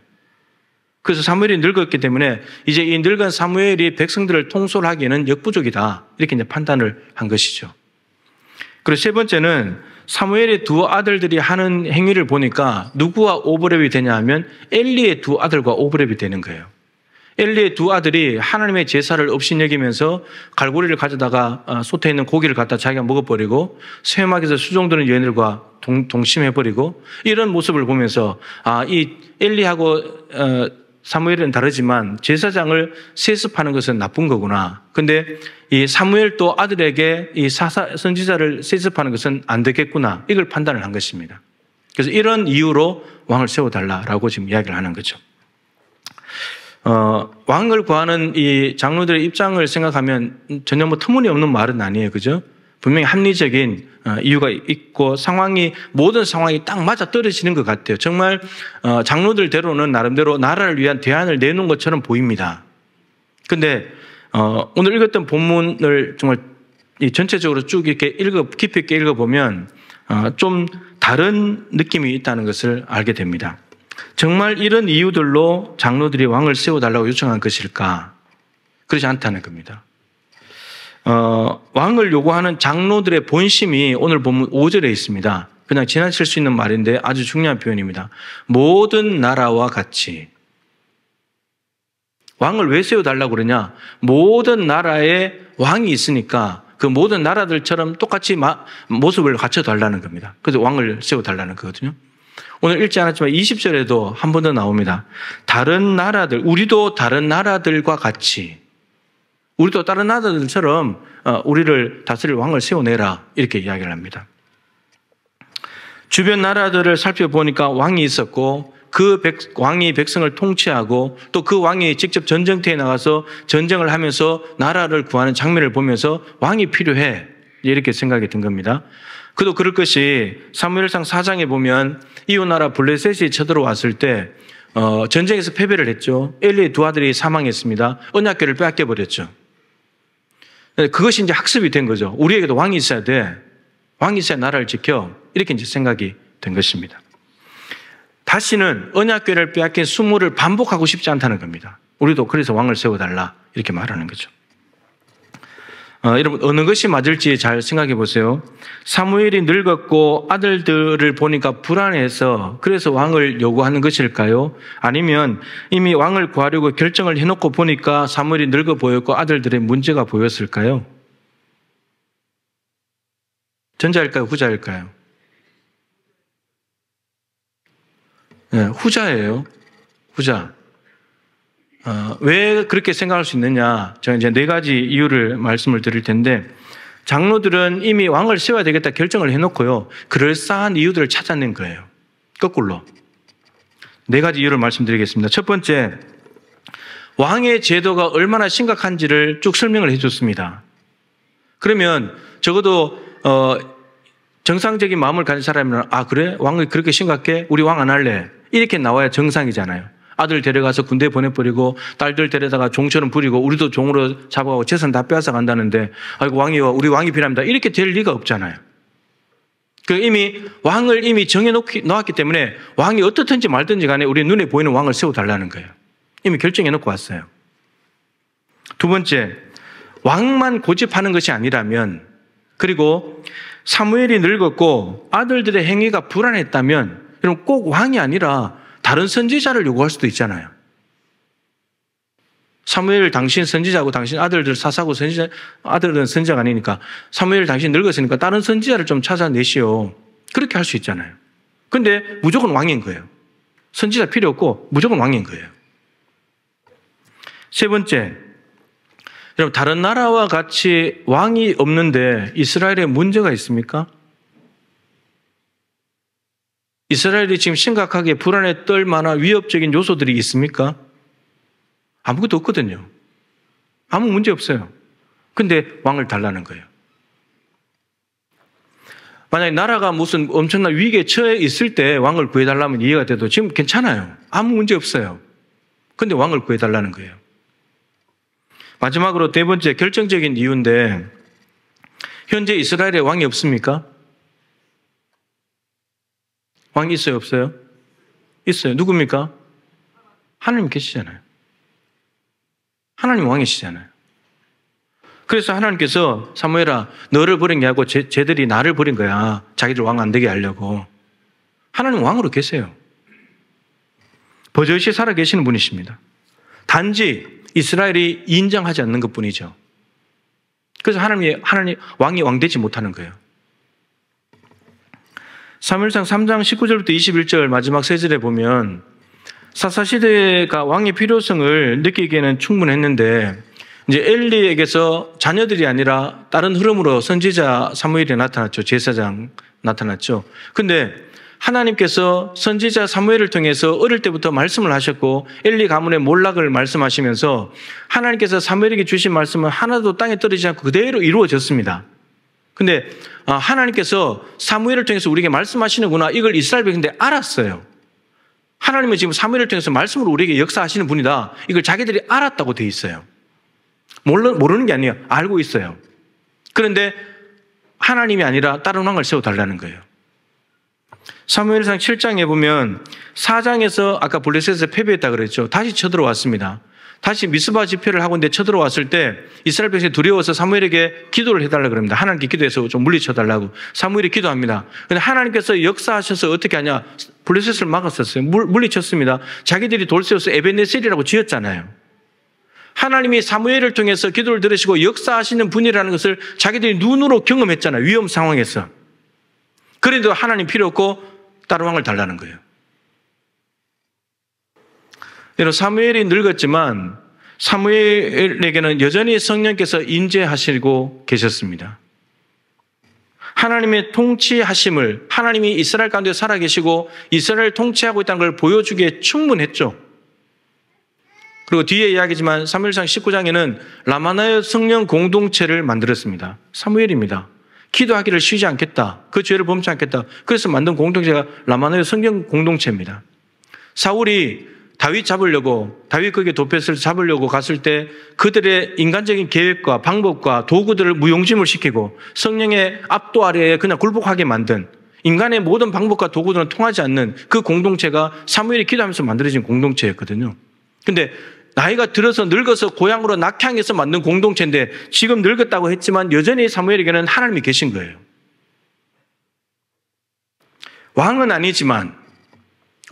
Speaker 5: 그래서 사무엘이 늙었기 때문에 이제 이 늙은 사무엘이 백성들을 통솔하기에는 역부족이다. 이렇게 이제 판단을 한 것이죠. 그리고 세 번째는 사무엘의 두 아들들이 하는 행위를 보니까 누구와 오버랩이 되냐 하면 엘리의 두 아들과 오버랩이 되는 거예요. 엘리의 두 아들이 하나님의 제사를 업신여기면서 갈고리를 가져다가 솥에 있는 고기를 갖다 자기가 먹어버리고 수염막에서 수종드는 여인들과 동심해버리고 이런 모습을 보면서 이 엘리하고 사무엘은 다르지만 제사장을 세습하는 것은 나쁜 거구나. 근데 이 사무엘도 아들에게 이 선지자를 세습하는 것은 안 되겠구나. 이걸 판단을 한 것입니다. 그래서 이런 이유로 왕을 세워달라라고 지금 이야기를 하는 거죠. 왕을 구하는 이 장로들의 입장을 생각하면 전혀 뭐 터무니없는 말은 아니에요. 그죠? 분명히 합리적인 이유가 있고 모든 상황이 딱 맞아 떨어지는 것 같아요. 정말 장로들대로는 나름대로 나라를 위한 대안을 내놓은 것처럼 보입니다. 그런데 오늘 읽었던 본문을 정말 전체적으로 쭉 이렇게 깊이 있게 읽어보면 좀 다른 느낌이 있다는 것을 알게 됩니다. 정말 이런 이유들로 장로들이 왕을 세워달라고 요청한 것일까? 그렇지 않다는 겁니다. 왕을 요구하는 장로들의 본심이 오늘 본문 5절에 있습니다. 그냥 지나칠 수 있는 말인데 아주 중요한 표현입니다. 모든 나라와 같이. 왕을 왜 세워달라고 그러냐? 모든 나라에 왕이 있으니까 그 모든 나라들처럼 똑같이 모습을 갖춰달라는 겁니다. 그래서 왕을 세워달라는 거거든요. 오늘 읽지 않았지만 20절에도 한 번 더 나옵니다. 다른 나라들, 우리도 다른 나라들과 같이 우리도 다른 나라들처럼 우리를 다스릴 왕을 세워내라 이렇게 이야기를 합니다. 주변 나라들을 살펴보니까 왕이 있었고 왕이 백성을 통치하고 또 그 왕이 직접 전쟁터에 나가서 전쟁을 하면서 나라를 구하는 장면을 보면서 왕이 필요해. 이렇게 생각이 든 겁니다. 그도 그럴 것이 사무엘상 4장에 보면 이웃 나라 블레셋이 쳐들어왔을 때 전쟁에서 패배를 했죠. 엘리의 두 아들이 사망했습니다. 언약궤를 빼앗겨 버렸죠. 그것이 이제 학습이 된 거죠. 우리에게도 왕이 있어야 돼. 왕이 있어야 나라를 지켜. 이렇게 이제 생각이 된 것입니다. 다시는 언약궤를 빼앗긴 수모를 반복하고 싶지 않다는 겁니다. 우리도 그래서 왕을 세워달라 이렇게 말하는 거죠. 여러분 어느 것이 맞을지 잘 생각해 보세요. 사무엘이 늙었고 아들들을 보니까 불안해서 그래서 왕을 요구하는 것일까요? 아니면 이미 왕을 구하려고 결정을 해놓고 보니까 사무엘이 늙어 보였고 아들들의 문제가 보였을까요? 전자일까요? 후자일까요? 네, 후자예요. 후자. 왜 그렇게 생각할 수 있느냐? 제가 이제 4가지 이유를 말씀을 드릴 텐데, 장로들은 이미 왕을 세워야 되겠다 결정을 해놓고요, 그럴싸한 이유들을 찾아낸 거예요. 거꾸로. 4가지 이유를 말씀드리겠습니다. 첫 번째, 왕의 제도가 얼마나 심각한지를 쭉 설명을 해줬습니다. 그러면 적어도 정상적인 마음을 가진 사람은 그래? 왕이 그렇게 심각해? 우리 왕 안 할래? 이렇게 나와야 정상이잖아요. 아들 데려가서 군대에 보내버리고 딸들 데려다가 종처럼 부리고 우리도 종으로 잡아가고 재산 다 빼앗아 간다는데 아이고 왕이요, 우리 왕이 필요합니다. 이렇게 될 리가 없잖아요. 왕을 이미 정해놓았기 때문에 왕이 어떻든지 말든지 간에 우리 눈에 보이는 왕을 세워달라는 거예요. 이미 결정해놓고 왔어요. 두 번째, 왕만 고집하는 것이 아니라면, 그리고 사무엘이 늙었고 아들들의 행위가 불안했다면, 여러분 꼭 왕이 아니라 다른 선지자를 요구할 수도 있잖아요. 사무엘 당신 선지자고 당신 아들들 사사고 아들들은 선지자가 아니니까 사무엘 당신 늙었으니까 다른 선지자를 좀 찾아내시오. 그렇게 할 수 있잖아요. 근데 무조건 왕인 거예요. 선지자 필요 없고 무조건 왕인 거예요. 세 번째, 여러분 다른 나라와 같이 왕이 없는데 이스라엘에 문제가 있습니까? 이스라엘이 지금 심각하게 불안에 떨 만한 위협적인 요소들이 있습니까? 아무것도 없거든요. 아무 문제 없어요. 근데 왕을 달라는 거예요. 만약에 나라가 무슨 엄청난 위기에 처해 있을 때 왕을 구해달라면 이해가 돼도 지금 괜찮아요. 아무 문제 없어요. 근데 왕을 구해달라는 거예요. 마지막으로 4번째 결정적인 이유인데, 현재 이스라엘에 왕이 없습니까? 왕이 있어요, 없어요? 있어요. 누굽니까? 하나님 계시잖아요. 하나님 왕이시잖아요. 그래서 하나님께서 사무엘아, 너를 버린 게 아니고 쟤들이 나를 버린 거야. 자기들 왕 안 되게 하려고. 하나님 왕으로 계세요. 버젓이 살아 계시는 분이십니다. 단지 이스라엘이 인정하지 않는 것뿐이죠. 그래서 하나님 왕이 왕되지 못하는 거예요. 사무엘상 3장 19절부터 21절 마지막 3절에 보면 사사시대가 왕의 필요성을 느끼기에는 충분했는데, 이제 엘리에게서 자녀들이 아니라 다른 흐름으로 선지자 사무엘이 나타났죠. 제사장 나타났죠. 근데 하나님께서 선지자 사무엘을 통해서 어릴 때부터 말씀을 하셨고 엘리 가문의 몰락을 말씀하시면서 하나님께서 사무엘에게 주신 말씀은 하나도 땅에 떨어지지 않고 그대로 이루어졌습니다. 근데 하나님께서 사무엘을 통해서 우리에게 말씀하시는구나, 이걸 이스라엘 백성들이 알았어요. 하나님은 지금 사무엘을 통해서 말씀으로 우리에게 역사하시는 분이다, 이걸 자기들이 알았다고 돼 있어요. 모르는 게 아니에요. 알고 있어요. 그런데 하나님이 아니라 다른 왕을 세워달라는 거예요. 사무엘상 7장에 보면 4장에서 아까 블레셋에서 패배했다 그랬죠. 다시 쳐들어왔습니다. 다시 미스바 집회를 하고 있는데 쳐들어왔을 때 이스라엘 백성이 두려워서 사무엘에게 기도를 해달라고 그럽니다. 하나님께 기도해서 좀 물리쳐달라고. 사무엘이 기도합니다. 그런데 하나님께서 역사하셔서 어떻게 하냐, 블레셋을 막았었어요. 물리쳤습니다. 자기들이 돌 세워서 에벤네셀이라고 지었잖아요. 하나님이 사무엘을 통해서 기도를 들으시고 역사하시는 분이라는 것을 자기들이 눈으로 경험했잖아요. 위험 상황에서. 그래도 하나님 필요 없고 다른 왕을 달라는 거예요. 여러분, 사무엘이 늙었지만 사무엘에게는 여전히 성령께서 인재하시고 계셨습니다. 하나님의 통치하심을, 하나님이 이스라엘 가운데 살아계시고 이스라엘을 통치하고 있다는 걸 보여주기에 충분했죠. 그리고 뒤에 이야기지만 사무엘상 19장에는 라마나의 성령 공동체를 만들었습니다. 사무엘입니다. 기도하기를 쉬지 않겠다. 그 죄를 범치 않겠다. 그래서 만든 공동체가 라마나의 성령 공동체입니다. 사울이 다윗 잡으려고, 다윗 거기에 도패스를 잡으려고 갔을 때 그들의 인간적인 계획과 방법과 도구들을 무용지물 시키고 성령의 압도 아래에 그냥 굴복하게 만든, 인간의 모든 방법과 도구들은 통하지 않는 그 공동체가 사무엘이 기도하면서 만들어진 공동체였거든요. 근데 나이가 들어서 늙어서 고향으로 낙향해서 만든 공동체인데 지금 늙었다고 했지만 여전히 사무엘에게는 하나님이 계신 거예요. 왕은 아니지만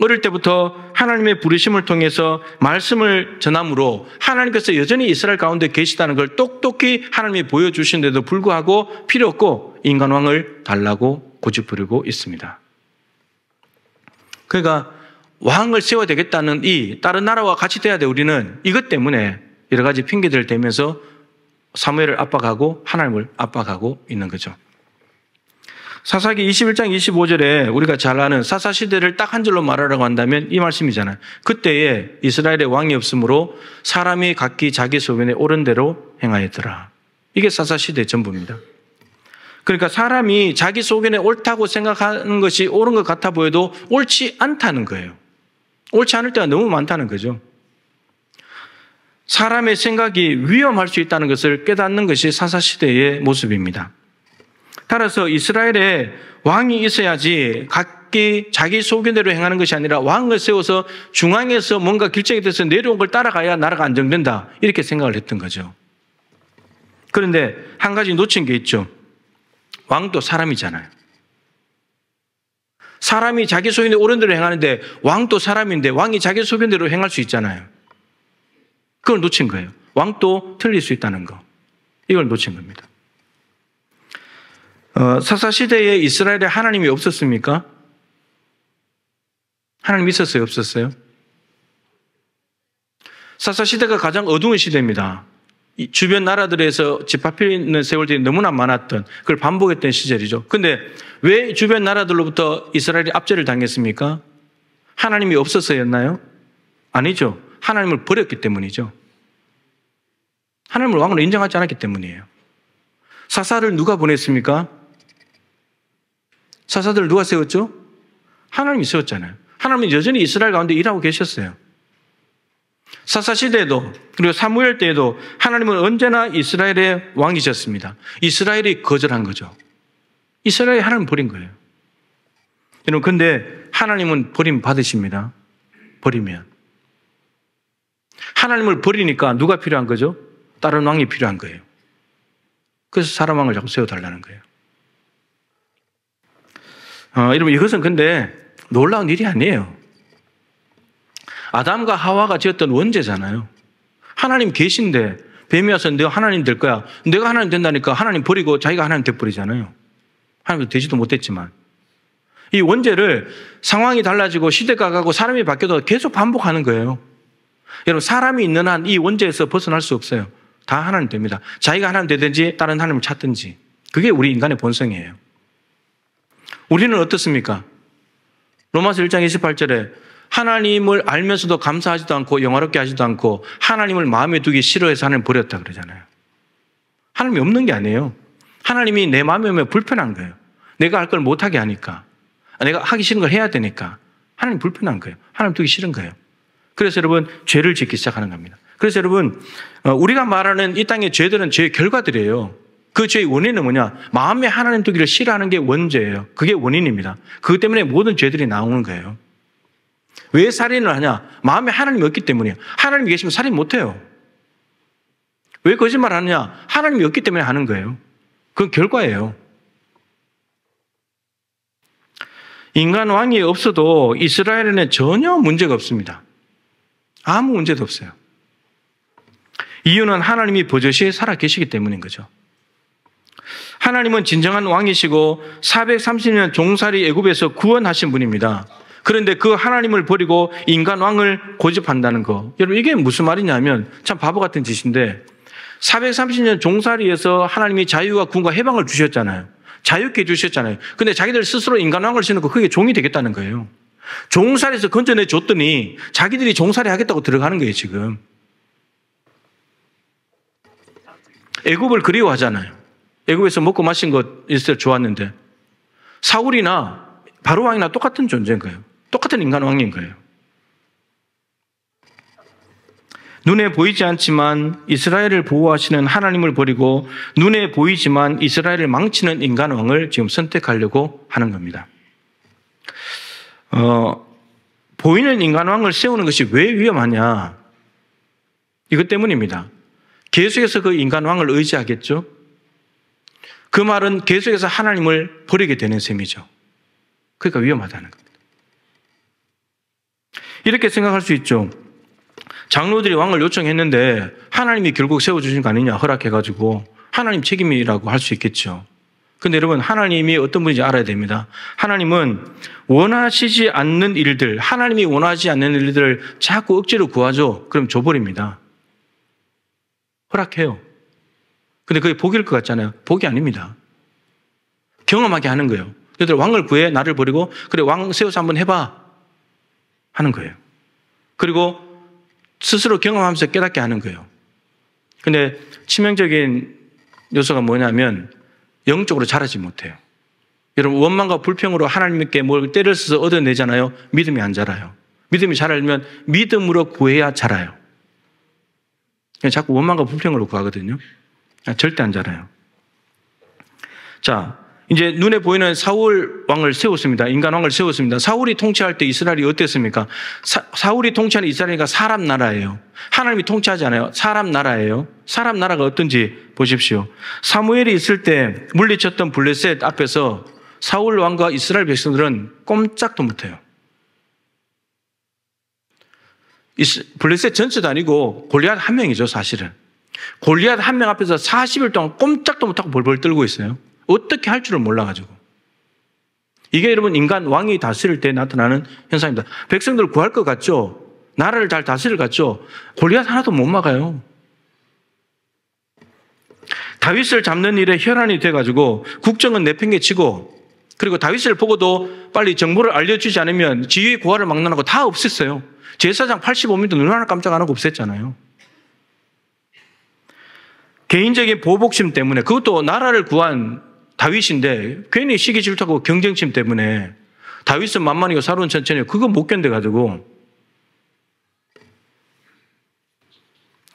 Speaker 5: 어릴 때부터 하나님의 부르심을 통해서 말씀을 전함으로 하나님께서 여전히 이스라엘 가운데 계시다는 걸 똑똑히 하나님이 보여주시는데도 불구하고 필요 없고 인간왕을 달라고 고집부리고 있습니다. 그러니까 왕을 세워야 되겠다는 이 다른 나라와 같이 돼야 돼 우리는 이것 때문에 여러 가지 핑계들을 대면서 사무엘을 압박하고 하나님을 압박하고 있는 거죠. 사사기 21장 25절에 우리가 잘 아는 사사시대를 딱 한 줄로 말하라고 한다면 이 말씀이잖아요. 그때에 이스라엘의 왕이 없으므로 사람이 각기 자기 소견에 옳은 대로 행하였더라. 이게 사사시대의 전부입니다. 그러니까 사람이 자기 소견에 옳다고 생각하는 것이 옳은 것 같아 보여도 옳지 않다는 거예요. 옳지 않을 때가 너무 많다는 거죠. 사람의 생각이 위험할 수 있다는 것을 깨닫는 것이 사사시대의 모습입니다. 따라서 이스라엘에 왕이 있어야지 각기 자기 소견대로 행하는 것이 아니라 왕을 세워서 중앙에서 뭔가 결정이 돼서 내려온 걸 따라가야 나라가 안정된다. 이렇게 생각을 했던 거죠. 그런데 한 가지 놓친 게 있죠. 왕도 사람이잖아요. 사람이 자기 소견에 옳은 대로 행하는데 왕도 사람인데 왕이 자기 소견대로 행할 수 있잖아요. 그걸 놓친 거예요. 왕도 틀릴 수 있다는 거. 이걸 놓친 겁니다. 사사시대에 이스라엘에 하나님이 없었습니까? 하나님 있었어요? 없었어요? 사사시대가 가장 어두운 시대입니다. 주변 나라들에서 집합하는 세월들이 너무나 많았던, 그걸 반복했던 시절이죠. 근데 왜 주변 나라들로부터 이스라엘이 압제를 당했습니까? 하나님이 없어서였나요? 아니죠. 하나님을 버렸기 때문이죠. 하나님을 왕으로 인정하지 않았기 때문이에요. 사사를 누가 보냈습니까? 사사들을 누가 세웠죠? 하나님이 세웠잖아요. 하나님은 여전히 이스라엘 가운데 일하고 계셨어요. 사사시대에도 그리고 사무엘 때에도 하나님은 언제나 이스라엘의 왕이셨습니다. 이스라엘이 거절한 거죠. 이스라엘이 하나님을 버린 거예요. 여러분, 근데 하나님은 버림 받으십니다. 버리면. 하나님을 버리니까 누가 필요한 거죠? 다른 왕이 필요한 거예요. 그래서 사람 왕을 자꾸 세워달라는 거예요. 여러분, 이것은 근데 놀라운 일이 아니에요. 아담과 하와가 지었던 원죄잖아요. 하나님 계신데 뱀이 와서 내가 하나님 될 거야. 내가 하나님 된다니까 하나님 버리고 자기가 하나님 돼버리잖아요. 하나님도 되지도 못했지만. 이 원죄를 상황이 달라지고 시대가 가고 사람이 바뀌어도 계속 반복하는 거예요. 여러분, 사람이 있는 한 이 원죄에서 벗어날 수 없어요. 다 하나님 됩니다. 자기가 하나님 되든지 다른 하나님을 찾든지. 그게 우리 인간의 본성이에요. 우리는 어떻습니까? 로마서 1장 28절에 하나님을 알면서도 감사하지도 않고 영화롭게 하지도 않고 하나님을 마음에 두기 싫어해서 하나님 버렸다 그러잖아요. 하나님이 없는 게 아니에요. 하나님이 내 마음에 오면 불편한 거예요. 내가 할 걸 못하게 하니까. 내가 하기 싫은 걸 해야 되니까. 하나님 불편한 거예요. 하나님 두기 싫은 거예요. 그래서 여러분, 죄를 짓기 시작하는 겁니다. 그래서 여러분, 우리가 말하는 이 땅의 죄들은 죄의 결과들이에요. 그 죄의 원인은 뭐냐? 마음에 하나님 두기를 싫어하는 게 원죄예요. 그게 원인입니다. 그것 때문에 모든 죄들이 나오는 거예요. 왜 살인을 하냐? 마음에 하나님이 없기 때문이에요. 하나님이 계시면 살인 못해요. 왜 거짓말을 하느냐? 하나님이 없기 때문에 하는 거예요. 그건 결과예요. 인간 왕이 없어도 이스라엘에는 전혀 문제가 없습니다. 아무 문제도 없어요. 이유는 하나님이 버젓이 살아계시기 때문인 거죠. 하나님은 진정한 왕이시고 430년 종살이 애굽에서 구원하신 분입니다. 그런데 그 하나님을 버리고 인간 왕을 고집한다는 거. 여러분, 이게 무슨 말이냐면 참 바보 같은 짓인데 430년 종살이에서 하나님이 자유와 구원과 해방을 주셨잖아요. 자유케 해주셨잖아요. 근데 자기들 스스로 인간왕을 세우고 그게 종이 되겠다는 거예요. 종살이에서 건져내 줬더니 자기들이 종살이 하겠다고 들어가는 거예요, 지금. 애굽을 그리워하잖아요. 애굽에서 먹고 마신 것 있을 때 좋았는데 사울이나 바로왕이나 똑같은 존재인 거예요. 똑같은 인간왕인 거예요. 눈에 보이지 않지만 이스라엘을 보호하시는 하나님을 버리고 눈에 보이지만 이스라엘을 망치는 인간왕을 지금 선택하려고 하는 겁니다. 보이는 인간왕을 세우는 것이 왜 위험하냐? 이것 때문입니다. 계속해서 그 인간왕을 의지하겠죠? 그 말은 계속해서 하나님을 버리게 되는 셈이죠. 그러니까 위험하다는 겁니다. 이렇게 생각할 수 있죠. 장로들이 왕을 요청했는데 하나님이 결국 세워주신 거 아니냐 허락해가지고 하나님 책임이라고 할 수 있겠죠. 근데 여러분 하나님이 어떤 분인지 알아야 됩니다. 하나님은 원하시지 않는 일들, 하나님이 원하지 않는 일들을 자꾸 억지로 구하죠. 그럼 줘버립니다. 허락해요. 근데 그게 복일 것 같잖아요. 복이 아닙니다. 경험하게 하는 거예요. 너희들 왕을 구해 나를 버리고 그래 왕 세워서 한번 해봐 하는 거예요. 그리고 스스로 경험하면서 깨닫게 하는 거예요. 근데 치명적인 요소가 뭐냐면 영적으로 자라지 못해요. 여러분 원망과 불평으로 하나님께 뭘 때를 써서 얻어내잖아요. 믿음이 안 자라요. 믿음이 자라려면 믿음으로 구해야 자라요. 자꾸 원망과 불평으로 구하거든요. 절대 안 자라요. 자, 이제 눈에 보이는 사울 왕을 세웠습니다. 인간 왕을 세웠습니다. 사울이 통치할 때 이스라엘이 어땠습니까? 사울이 통치하는 이스라엘이가 사람 나라예요. 하나님이 통치하지 않아요. 사람 나라예요. 사람 나라가 어떤지 보십시오. 사무엘이 있을 때 물리쳤던 블레셋 앞에서 사울 왕과 이스라엘 백성들은 꼼짝도 못해요. 블레셋 전체도 아니고 골리앗 한 명이죠, 사실은. 골리앗 한 명 앞에서 40일 동안 꼼짝도 못하고 벌벌 떨고 있어요. 어떻게 할 줄을 몰라가지고. 이게 여러분 인간 왕이 다스릴 때 나타나는 현상입니다. 백성들 구할 것 같죠? 나라를 잘 다스릴 것 같죠? 골리앗 하나도 못 막아요. 다윗을 잡는 일에 혈안이 돼가지고 국정은 내팽개치고 그리고 다윗을 보고도 빨리 정보를 알려주지 않으면 지휘 고하를 막론하고 다 없앴어요. 제사장 85명도 눈 하나 깜짝 안 하고 없앴잖아요. 개인적인 보복심 때문에 그것도 나라를 구한 다윗인데 괜히 시기 질투하고 경쟁심 때문에 다윗은 만만이고 사울은 천천히 그거 못 견뎌가지고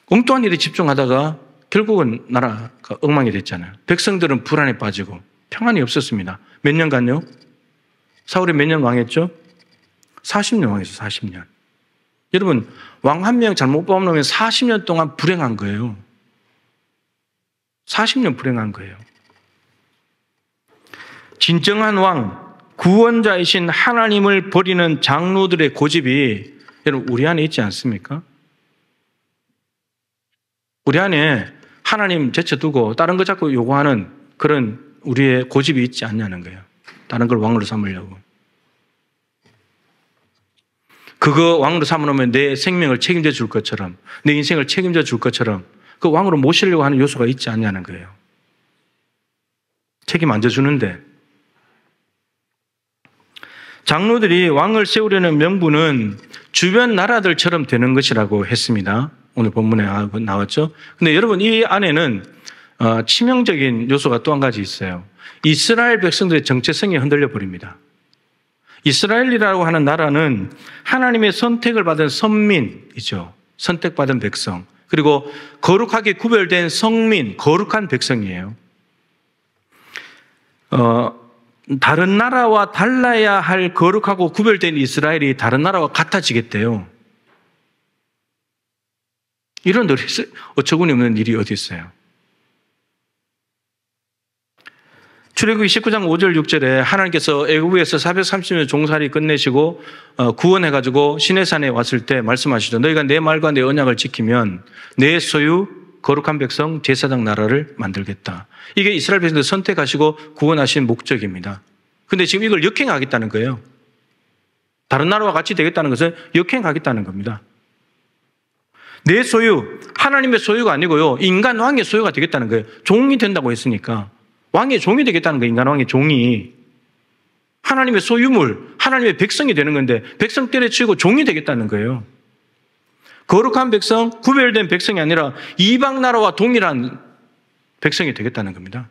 Speaker 5: 엉뚱한 일에 집중하다가 결국은 나라가 엉망이 됐잖아요. 백성들은 불안에 빠지고 평안이 없었습니다. 몇 년간요? 사울이 몇 년 왕했죠? 40년 왕했어요. 40년. 여러분 왕 한 명 잘못 뽑아놓으면 40년 동안 불행한 거예요. 40년 불행한 거예요. 진정한 왕, 구원자이신 하나님을 버리는 장로들의 고집이 여러분 우리 안에 있지 않습니까? 우리 안에 하나님 제쳐두고 다른 거 자꾸 요구하는 그런 우리의 고집이 있지 않냐는 거예요. 다른 걸 왕으로 삼으려고. 그거 왕으로 삼으면 내 생명을 책임져 줄 것처럼 내 인생을 책임져 줄 것처럼 그 왕으로 모시려고 하는 요소가 있지 않냐는 거예요. 책임 안 져주는데. 장로들이 왕을 세우려는 명분은 주변 나라들처럼 되는 것이라고 했습니다. 오늘 본문에 나왔죠. 근데 여러분 이 안에는 치명적인 요소가 또 한 가지 있어요. 이스라엘 백성들의 정체성이 흔들려 버립니다. 이스라엘이라고 하는 나라는 하나님의 선택을 받은 선민이죠. 선택받은 백성. 그리고 거룩하게 구별된 성민, 거룩한 백성이에요. 다른 나라와 달라야 할 거룩하고 구별된 이스라엘이 다른 나라와 같아지겠대요. 이런 어처구니 없는 일이 어디 있어요? 출애굽기 19장 5절 6절에 하나님께서 애굽에서 430년 종살이 끝내시고 구원해가지고 시내산에 왔을 때 말씀하시죠. 너희가 내 말과 내 언약을 지키면 내 소유 거룩한 백성 제사장 나라를 만들겠다. 이게 이스라엘 백성들 선택하시고 구원하신 목적입니다. 근데 지금 이걸 역행하겠다는 거예요. 다른 나라와 같이 되겠다는 것은 역행하겠다는 겁니다. 내 소유, 하나님의 소유가 아니고요. 인간 왕의 소유가 되겠다는 거예요. 종이 된다고 했으니까. 왕의 종이 되겠다는 거예요. 인간 왕의 종이. 하나님의 소유물, 하나님의 백성이 되는 건데 백성 때려치우고 종이 되겠다는 거예요. 거룩한 백성, 구별된 백성이 아니라 이방 나라와 동일한 백성이 되겠다는 겁니다.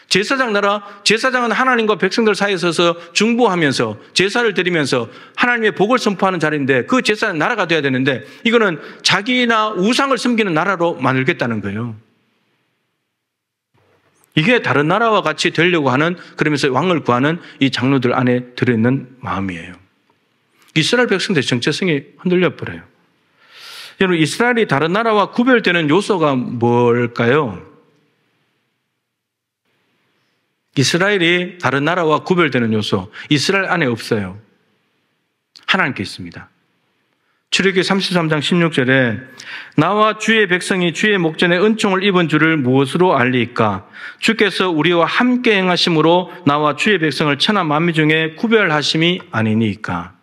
Speaker 5: 제사장 나라, 제사장은 하나님과 백성들 사이에 서서 중보하면서 제사를 드리면서 하나님의 복을 선포하는 자리인데 그 제사는 나라가 돼야 되는데 이거는 자기나 우상을 섬기는 나라로 만들겠다는 거예요. 이게 다른 나라와 같이 되려고 하는, 그러면서 왕을 구하는 이 장로들 안에 들어있는 마음이에요. 이스라엘 백성들의 정체성이 흔들려 버려요. 여러분, 이스라엘이 다른 나라와 구별되는 요소가 뭘까요? 이스라엘이 다른 나라와 구별되는 요소, 이스라엘 안에 없어요. 하나님께 있습니다. 출애굽기 33장 16절에 나와 주의 백성이 주의 목전에 은총을 입은 줄을 무엇으로 알리이까? 주께서 우리와 함께 행하심으로 나와 주의 백성을 천하 만민 중에 구별하심이 아니니까.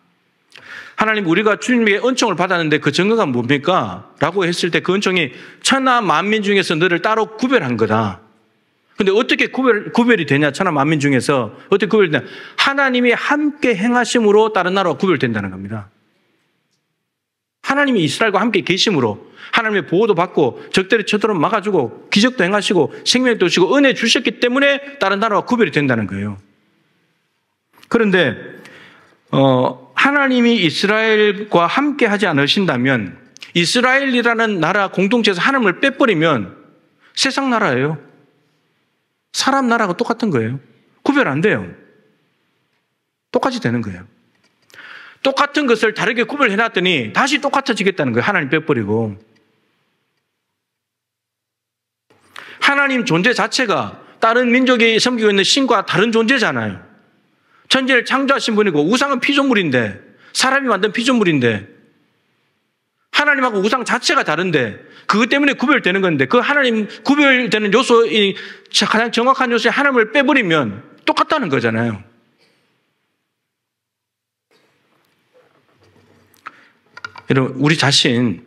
Speaker 5: 하나님, 우리가 주님의 은총을 받았는데 그 증거가 뭡니까? 라고 했을 때 그 은총이 천하 만민 중에서 너를 따로 구별한 거다. 근데 어떻게 구별이 되냐? 천하 만민 중에서 어떻게 구별되냐? 하나님이 함께 행하심으로 다른 나라와 구별된다는 겁니다. 하나님이 이스라엘과 함께 계심으로 하나님의 보호도 받고 적들이 쳐들어오면 막아주고 기적도 행하시고 생명도 주시고 은혜 주셨기 때문에 다른 나라와 구별이 된다는 거예요. 그런데 하나님이 이스라엘과 함께 하지 않으신다면, 이스라엘이라는 나라 공동체에서 하나님을 빼버리면 세상 나라예요. 사람 나라가 똑같은 거예요. 구별 안 돼요. 똑같이 되는 거예요. 똑같은 것을 다르게 구별해놨더니 다시 똑같아지겠다는 거예요. 하나님 빼버리고. 하나님 존재 자체가 다른 민족이 섬기고 있는 신과 다른 존재잖아요. 천지를 창조하신 분이고 우상은 피조물인데, 사람이 만든 피조물인데, 하나님하고 우상 자체가 다른데 그것 때문에 구별되는 건데, 그 하나님 구별되는 요소이 가장 정확한 요소에 하나님을 빼버리면 똑같다는 거잖아요. 여러분, 우리 자신,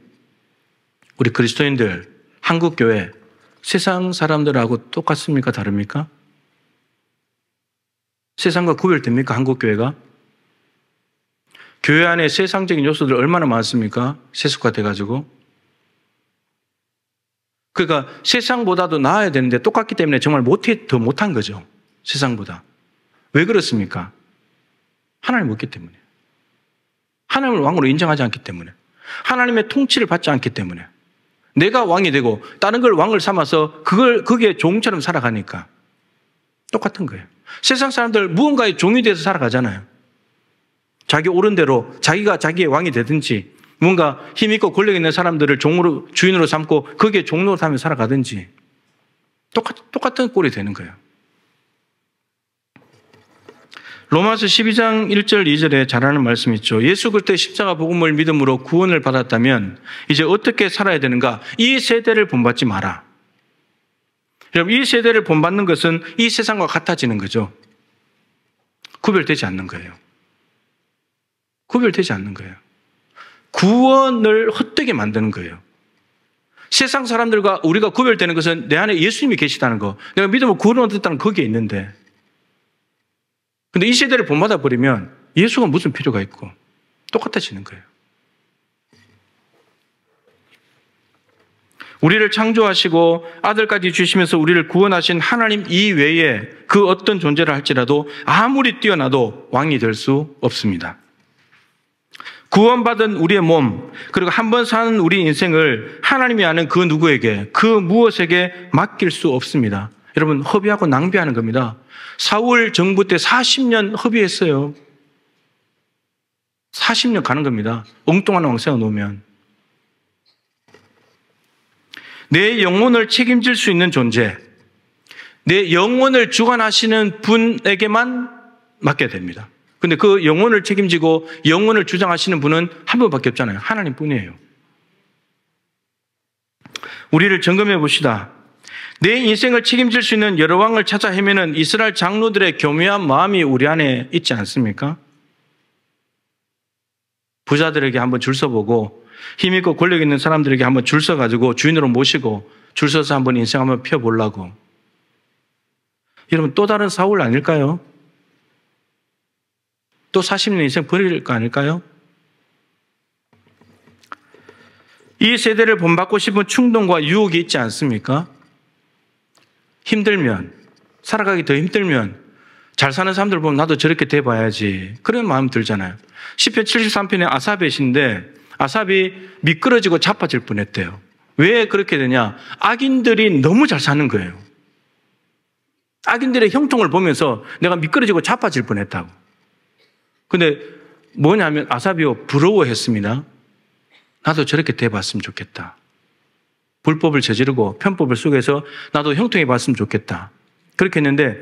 Speaker 5: 우리 그리스도인들, 한국교회, 세상 사람들하고 똑같습니까? 다릅니까? 세상과 구별됩니까? 한국교회가? 교회 안에 세상적인 요소들 얼마나 많습니까? 세속화돼가지고. 그러니까 세상보다도 나아야 되는데 똑같기 때문에 정말 더 못한 거죠. 세상보다. 왜 그렇습니까? 하나님 없기 때문에. 하나님을 왕으로 인정하지 않기 때문에. 하나님의 통치를 받지 않기 때문에. 내가 왕이 되고 다른 걸 왕을 삼아서 그게 종처럼 살아가니까 똑같은 거예요. 세상 사람들 무언가의 종이 돼서 살아가잖아요. 자기 옳은 대로 자기가 자기의 왕이 되든지, 뭔가 힘있고 권력 있는 사람들을 주인으로 삼고 거기에 종로로 삼며 살아가든지 똑같은 꼴이 되는 거예요. 로마서 12장 1절 2절에 잘 아는 말씀이 있죠. 예수 그리스도의 십자가 복음을 믿음으로 구원을 받았다면 이제 어떻게 살아야 되는가? 이 세대를 본받지 마라. 여러분, 이 세대를 본받는 것은 이 세상과 같아지는 거죠. 구별되지 않는 거예요. 구별되지 않는 거예요. 구원을 헛되게 만드는 거예요. 세상 사람들과 우리가 구별되는 것은 내 안에 예수님이 계시다는 거, 내가 믿음으로 구원을 얻었다는 거기에 있는데, 근데 이 세대를 본받아 버리면 예수가 무슨 필요가 있고 똑같아지는 거예요. 우리를 창조하시고 아들까지 주시면서 우리를 구원하신 하나님 이외에 그 어떤 존재를 할지라도 아무리 뛰어나도 왕이 될 수 없습니다. 구원받은 우리의 몸, 그리고 한 번 사는 우리 인생을 하나님이 아는 그 누구에게, 그 무엇에게 맡길 수 없습니다. 여러분, 허비하고 낭비하는 겁니다. 사울 정부 때 40년 허비했어요. 40년 가는 겁니다. 엉뚱한 왕 세워놓으면. 내 영혼을 책임질 수 있는 존재, 내 영혼을 주관하시는 분에게만 맡겨야 됩니다. 근데 그 영혼을 책임지고 영혼을 주장하시는 분은 한 분밖에 없잖아요. 하나님뿐이에요. 우리를 점검해 봅시다. 내 인생을 책임질 수 있는 여러 왕을 찾아 헤매는 이스라엘 장로들의 교묘한 마음이 우리 안에 있지 않습니까? 부자들에게 한번 줄 서보고 힘있고 권력 있는 사람들에게 한번 줄 서가지고 주인으로 모시고 줄 서서 한번 인생 한번 펴보려고. 여러분 또 다른 사울 아닐까요? 또 40년 인생 버릴 거 아닐까요? 이 세대를 본받고 싶은 충동과 유혹이 있지 않습니까? 힘들면, 살아가기 더 힘들면 잘 사는 사람들 보면 나도 저렇게 돼봐야지. 그런 마음 들잖아요. 시편 73편에 아삽의시인데 아삽이 미끄러지고 자빠질 뻔했대요. 왜 그렇게 되냐? 악인들이 너무 잘 사는 거예요. 악인들의 형통을 보면서 내가 미끄러지고 자빠질 뻔했다고. 근데 뭐냐면 아삽이요 부러워했습니다. 나도 저렇게 돼봤으면 좋겠다. 불법을 저지르고 편법을 속여서 나도 형통해 봤으면 좋겠다. 그렇게 했는데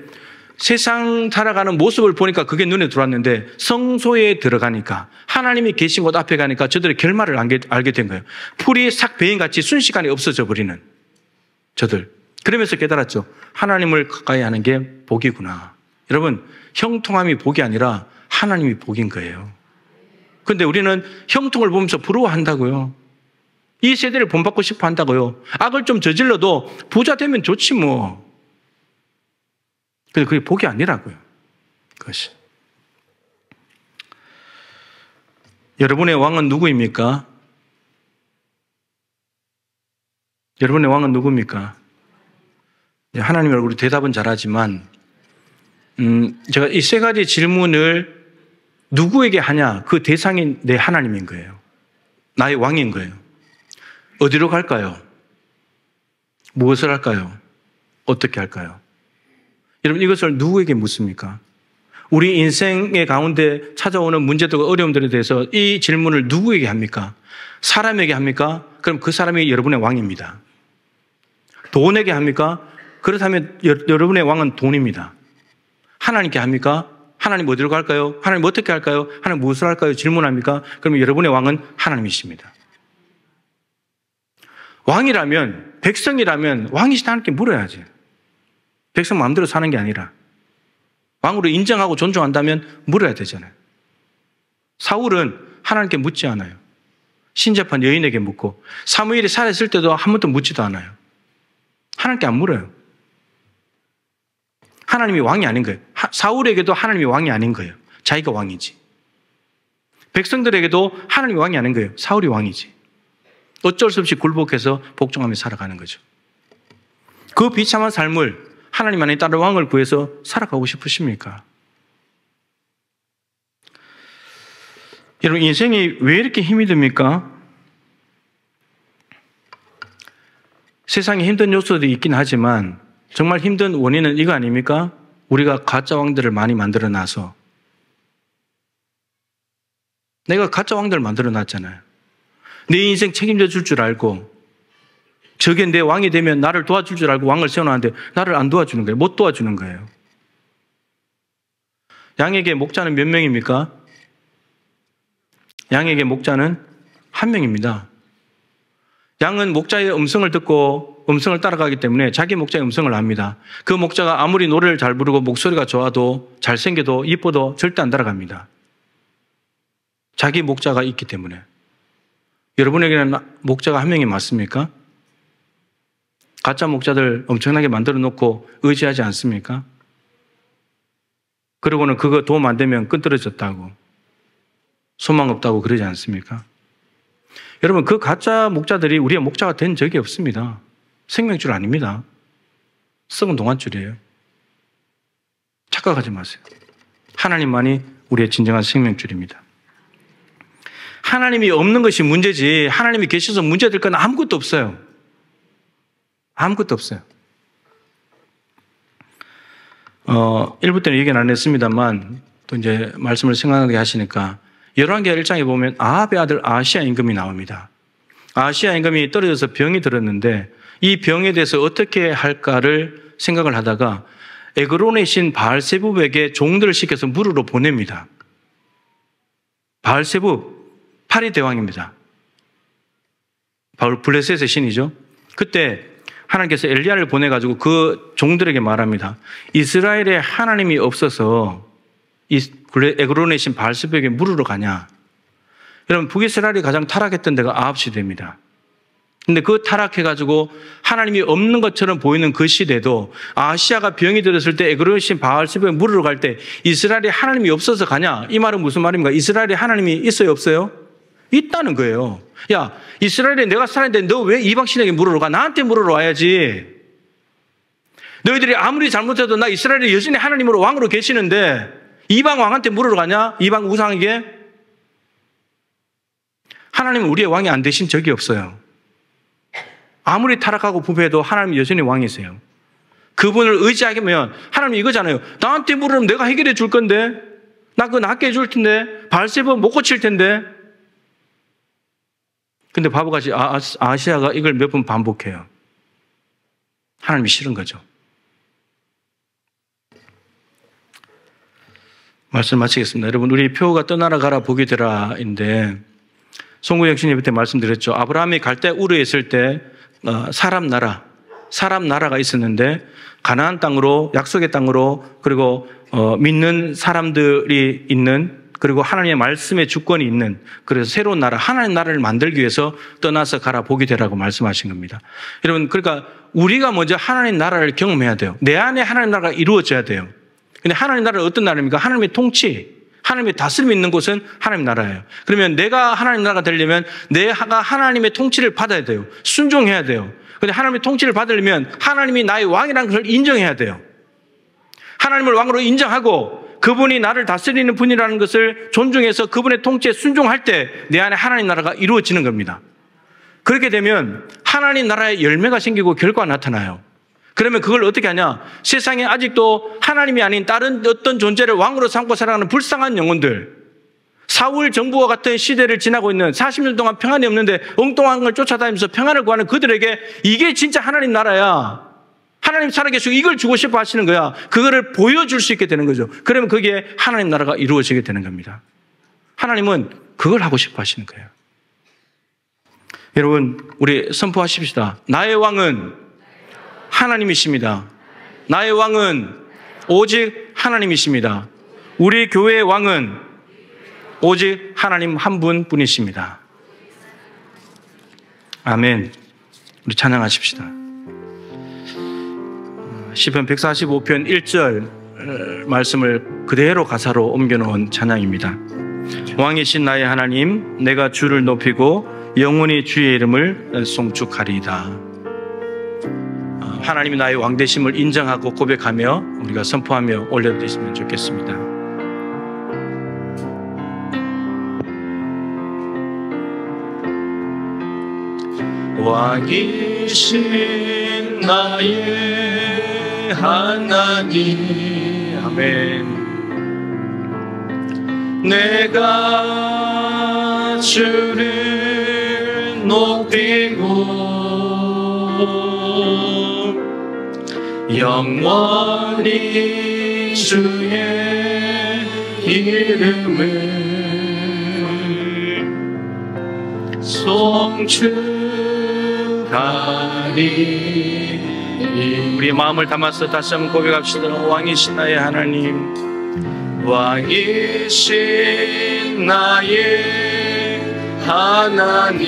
Speaker 5: 세상 살아가는 모습을 보니까 그게 눈에 들어왔는데 성소에 들어가니까 하나님이 계신 곳 앞에 가니까 저들의 결말을 알게 된 거예요. 풀이 싹 베인같이 순식간에 없어져 버리는 저들. 그러면서 깨달았죠. 하나님을 가까이 하는 게 복이구나. 여러분, 형통함이 복이 아니라 하나님이 복인 거예요. 그런데 우리는 형통을 보면서 부러워한다고요. 이 세대를 본받고 싶어 한다고요. 악을 좀 저질러도 부자 되면 좋지 뭐. 근데 그게 복이 아니라고요. 그것이. 여러분의 왕은 누구입니까? 여러분의 왕은 누굽니까? 하나님 얼굴로 대답은 잘하지만 제가 이 세 가지 질문을 누구에게 하냐? 그 대상이 내 하나님인 거예요. 나의 왕인 거예요. 어디로 갈까요? 무엇을 할까요? 어떻게 할까요? 여러분 이것을 누구에게 묻습니까? 우리 인생의 가운데 찾아오는 문제들과 어려움들에 대해서 이 질문을 누구에게 합니까? 사람에게 합니까? 그럼 그 사람이 여러분의 왕입니다. 돈에게 합니까? 그렇다면 여러분의 왕은 돈입니다. 하나님께 합니까? 하나님 어디로 갈까요? 하나님 어떻게 할까요? 하나님 무엇을 할까요? 질문합니까? 그러면 여러분의 왕은 하나님이십니다. 왕이라면, 백성이라면 왕이신 하나님께 물어야지. 백성 마음대로 사는 게 아니라 왕으로 인정하고 존중한다면 물어야 되잖아요. 사울은 하나님께 묻지 않아요. 신접한 여인에게 묻고 사무엘이 살아있을 때도 한 번도 묻지도 않아요. 하나님께 안 물어요. 하나님이 왕이 아닌 거예요. 사울에게도 하나님이 왕이 아닌 거예요. 자기가 왕이지. 백성들에게도 하나님이 왕이 아닌 거예요. 사울이 왕이지. 어쩔 수 없이 굴복해서 복종하며 살아가는 거죠. 그 비참한 삶을 하나님 안에 다른 왕을 구해서 살아가고 싶으십니까? 여러분 인생이 왜 이렇게 힘이 듭니까? 세상에 힘든 요소들이 있긴 하지만 정말 힘든 원인은 이거 아닙니까? 우리가 가짜 왕들을 많이 만들어 놔서. 내가 가짜 왕들을 만들어 놨잖아요. 내 인생 책임져 줄 줄 알고 저게 내 왕이 되면 나를 도와줄 줄 알고 왕을 세워놨는데 나를 안 도와주는 거예요. 못 도와주는 거예요. 양에게 목자는 몇 명입니까? 양에게 목자는 한 명입니다. 양은 목자의 음성을 듣고 음성을 따라가기 때문에 자기 목자의 음성을 압니다. 그 목자가 아무리 노래를 잘 부르고 목소리가 좋아도 잘생겨도 이뻐도 절대 안 따라갑니다. 자기 목자가 있기 때문에. 여러분에게는 목자가 한 명이 맞습니까? 가짜 목자들 엄청나게 만들어 놓고 의지하지 않습니까? 그러고는 그거 도움 안 되면 끈떨어졌다고 소망 없다고 그러지 않습니까? 여러분 그 가짜 목자들이 우리의 목자가 된 적이 없습니다. 생명줄 아닙니다. 썩은 동안줄이에요. 착각하지 마세요. 하나님만이 우리의 진정한 생명줄입니다. 하나님이 없는 것이 문제지 하나님이 계셔서 문제될 건 아무것도 없어요. 아무것도 없어요. 1부 때는 얘기는 안 했습니다만 또 이제 말씀을 생각하게 하시니까 열왕기하 1장에 보면 아합의 아들 아하시야 임금이 나옵니다. 아하시야 임금이 떨어져서 병이 들었는데 이 병에 대해서 어떻게 할까를 생각을 하다가 에그론의 신 바알세붑에게 종들을 시켜서 물으러 보냅니다. 바알세붑 파리 대왕입니다. 바울 블레셋의 신이죠. 그때 하나님께서 엘리야를 보내가지고 그 종들에게 말합니다. 이스라엘에 하나님이 없어서 에그론의 신 바알세붑에게 물으러 가냐. 여러분 북이스라엘이 가장 타락했던 데가 아합 시대입니다. 근데 그 타락해가지고 하나님이 없는 것처럼 보이는 그 시대도 아하시아가 병이 들었을 때 에그로신 바알세바에 물으러 갈 때 이스라엘에 하나님이 없어서 가냐? 이 말은 무슨 말입니까? 이스라엘에 하나님이 있어요, 없어요? 있다는 거예요. 야, 이스라엘에 내가 살았는데 너 왜 이방 신에게 물으러 가? 나한테 물으러 와야지. 너희들이 아무리 잘못해도 나 이스라엘에 여전히 하나님으로 왕으로 계시는데 이방 왕한테 물으러 가냐? 이방 우상에게? 하나님은 우리의 왕이 안 되신 적이 없어요. 아무리 타락하고 부패해도 하나님은 여전히 왕이세요. 그분을 의지하면 하나님 이거잖아요. 나한테 물으면 내가 해결해 줄 건데, 나 그거 낫게 해줄 텐데, 바알세바 못 고칠 텐데. 근데 바보같이 아하시아가 이걸 몇 번 반복해요. 하나님이 싫은 거죠. 말씀 마치겠습니다. 여러분, 우리 표가 떠나라 가라 복이 되라인데, 송구영 신님 때 말씀드렸죠. 아브라함이 갈대 우르에 있을 때 사람 나라가 있었는데 가나안 땅으로, 약속의 땅으로, 그리고 믿는 사람들이 있는, 그리고 하나님의 말씀의 주권이 있는, 그래서 새로운 나라, 하나님의 나라를 만들기 위해서 떠나서 가라 복이 되라고 말씀하신 겁니다. 여러분, 그러니까 우리가 먼저 하나님의 나라를 경험해야 돼요. 내 안에 하나님의 나라가 이루어져야 돼요. 근데 하나님의 나라는 어떤 나라입니까? 하나님의 통치, 하나님의 다스림이 있는 곳은 하나님의 나라예요. 그러면 내가 하나님의 나라가 되려면 내가 하나님의 통치를 받아야 돼요. 순종해야 돼요. 근데 하나님의 통치를 받으려면 하나님이 나의 왕이라는 것을 인정해야 돼요. 하나님을 왕으로 인정하고 그분이 나를 다스리는 분이라는 것을 존중해서 그분의 통치에 순종할 때 내 안에 하나님 나라가 이루어지는 겁니다. 그렇게 되면 하나님 나라의 열매가 생기고 결과가 나타나요. 그러면 그걸 어떻게 하냐? 세상에 아직도 하나님이 아닌 다른 어떤 존재를 왕으로 삼고 살아가는 불쌍한 영혼들, 사울 정부와 같은 시대를 지나고 있는 40년 동안 평안이 없는데 엉뚱한 걸 쫓아다니면서 평안을 구하는 그들에게 이게 진짜 하나님 나라야, 하나님 살아계시고 이걸 주고 싶어 하시는 거야. 그거를 보여줄 수 있게 되는 거죠. 그러면 거기에 하나님 나라가 이루어지게 되는 겁니다. 하나님은 그걸 하고 싶어 하시는 거예요. 여러분, 우리 선포하십시다. 나의 왕은 하나님이십니다. 나의 왕은 오직 하나님이십니다. 우리 교회의 왕은 오직 하나님 한 분뿐이십니다. 아멘. 우리 찬양하십시다. 시편 145편 1절 말씀을 그대로 가사로 옮겨놓은 찬양입니다. 왕이신 나의 하나님, 내가 주를 높이고 영원히 주의 이름을 송축하리이다. 하나님이 나의 왕되심을 인정하고 고백하며 우리가 선포하며 올려드렸으면 좋겠습니다. 왕이신 나의 하나님, 아멘. 내가 주를 높이고 영원히 주의 이름을 송축하리. 우리의 마음을 담아서 다시 한번 고백합시다. 왕이신 나의 하나님, 왕이신 나의 하나님,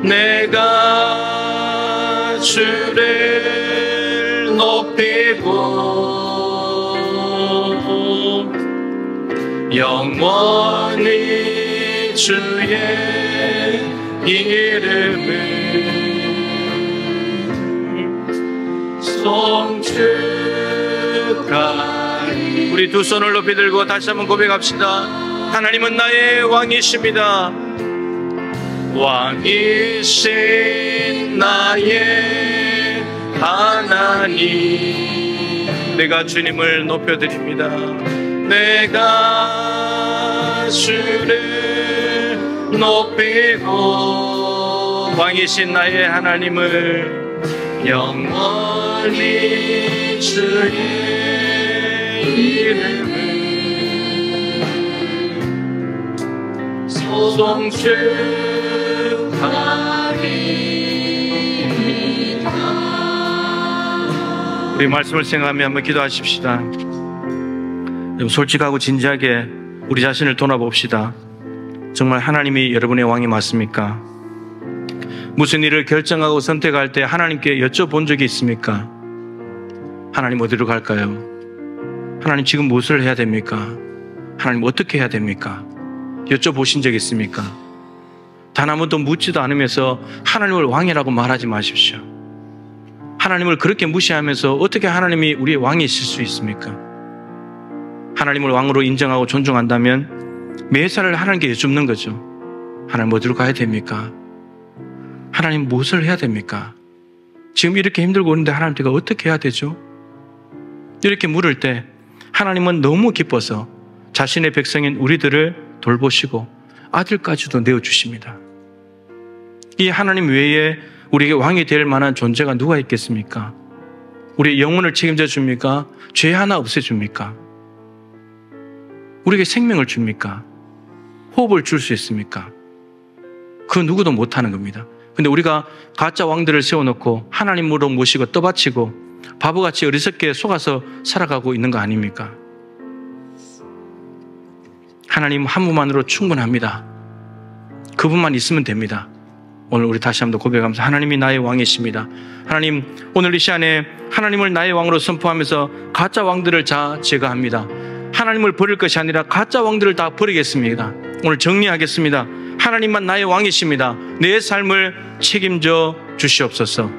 Speaker 5: 내가 주를 높이고 영원히 주의 이름을 송축하리. 우리 두 손을 높이 들고 다시 한번 고백합시다. 하나님은 나의 왕이십니다. 왕이신 나의 하나님, 내가 주님을 높여드립니다. 내가 주를 높이고 왕이신 나의 하나님을 영원히 주의 이름을 송축하리. 우리 말씀을 생각하며 한번 기도하십시다. 솔직하고 진지하게 우리 자신을 돌아봅시다. 정말 하나님이 여러분의 왕이 맞습니까? 무슨 일을 결정하고 선택할 때 하나님께 여쭤본 적이 있습니까? 하나님 어디로 갈까요? 하나님 지금 무엇을 해야 됩니까? 하나님 어떻게 해야 됩니까? 여쭤보신 적 있습니까? 단 한 번도 묻지도 않으면서 하나님을 왕이라고 말하지 마십시오. 하나님을 그렇게 무시하면서 어떻게 하나님이 우리의 왕이실 수 있습니까? 하나님을 왕으로 인정하고 존중한다면 매사를 하나님께 여쭙는 거죠. 하나님 어디로 가야 됩니까? 하나님 무엇을 해야 됩니까? 지금 이렇게 힘들고 있는데 하나님 제가 어떻게 해야 되죠? 이렇게 물을 때 하나님은 너무 기뻐서 자신의 백성인 우리들을 돌보시고 아들까지도 내어주십니다. 이 하나님 외에 우리에게 왕이 될 만한 존재가 누가 있겠습니까? 우리의 영혼을 책임져 줍니까? 죄 하나 없애줍니까? 우리에게 생명을 줍니까? 호흡을 줄 수 있습니까? 그 누구도 못하는 겁니다. 근데 우리가 가짜 왕들을 세워놓고 하나님으로 모시고 떠받치고 바보같이 어리석게 속아서 살아가고 있는 거 아닙니까? 하나님 한 분만으로 충분합니다. 그분만 있으면 됩니다. 오늘 우리 다시 한번 고백하면서 하나님이 나의 왕이십니다. 하나님, 오늘 이 시간에 하나님을 나의 왕으로 선포하면서 가짜 왕들을 다 제거합니다. 하나님을 버릴 것이 아니라 가짜 왕들을 다 버리겠습니다. 오늘 정리하겠습니다. 하나님만 나의 왕이십니다. 내 삶을 책임져 주시옵소서.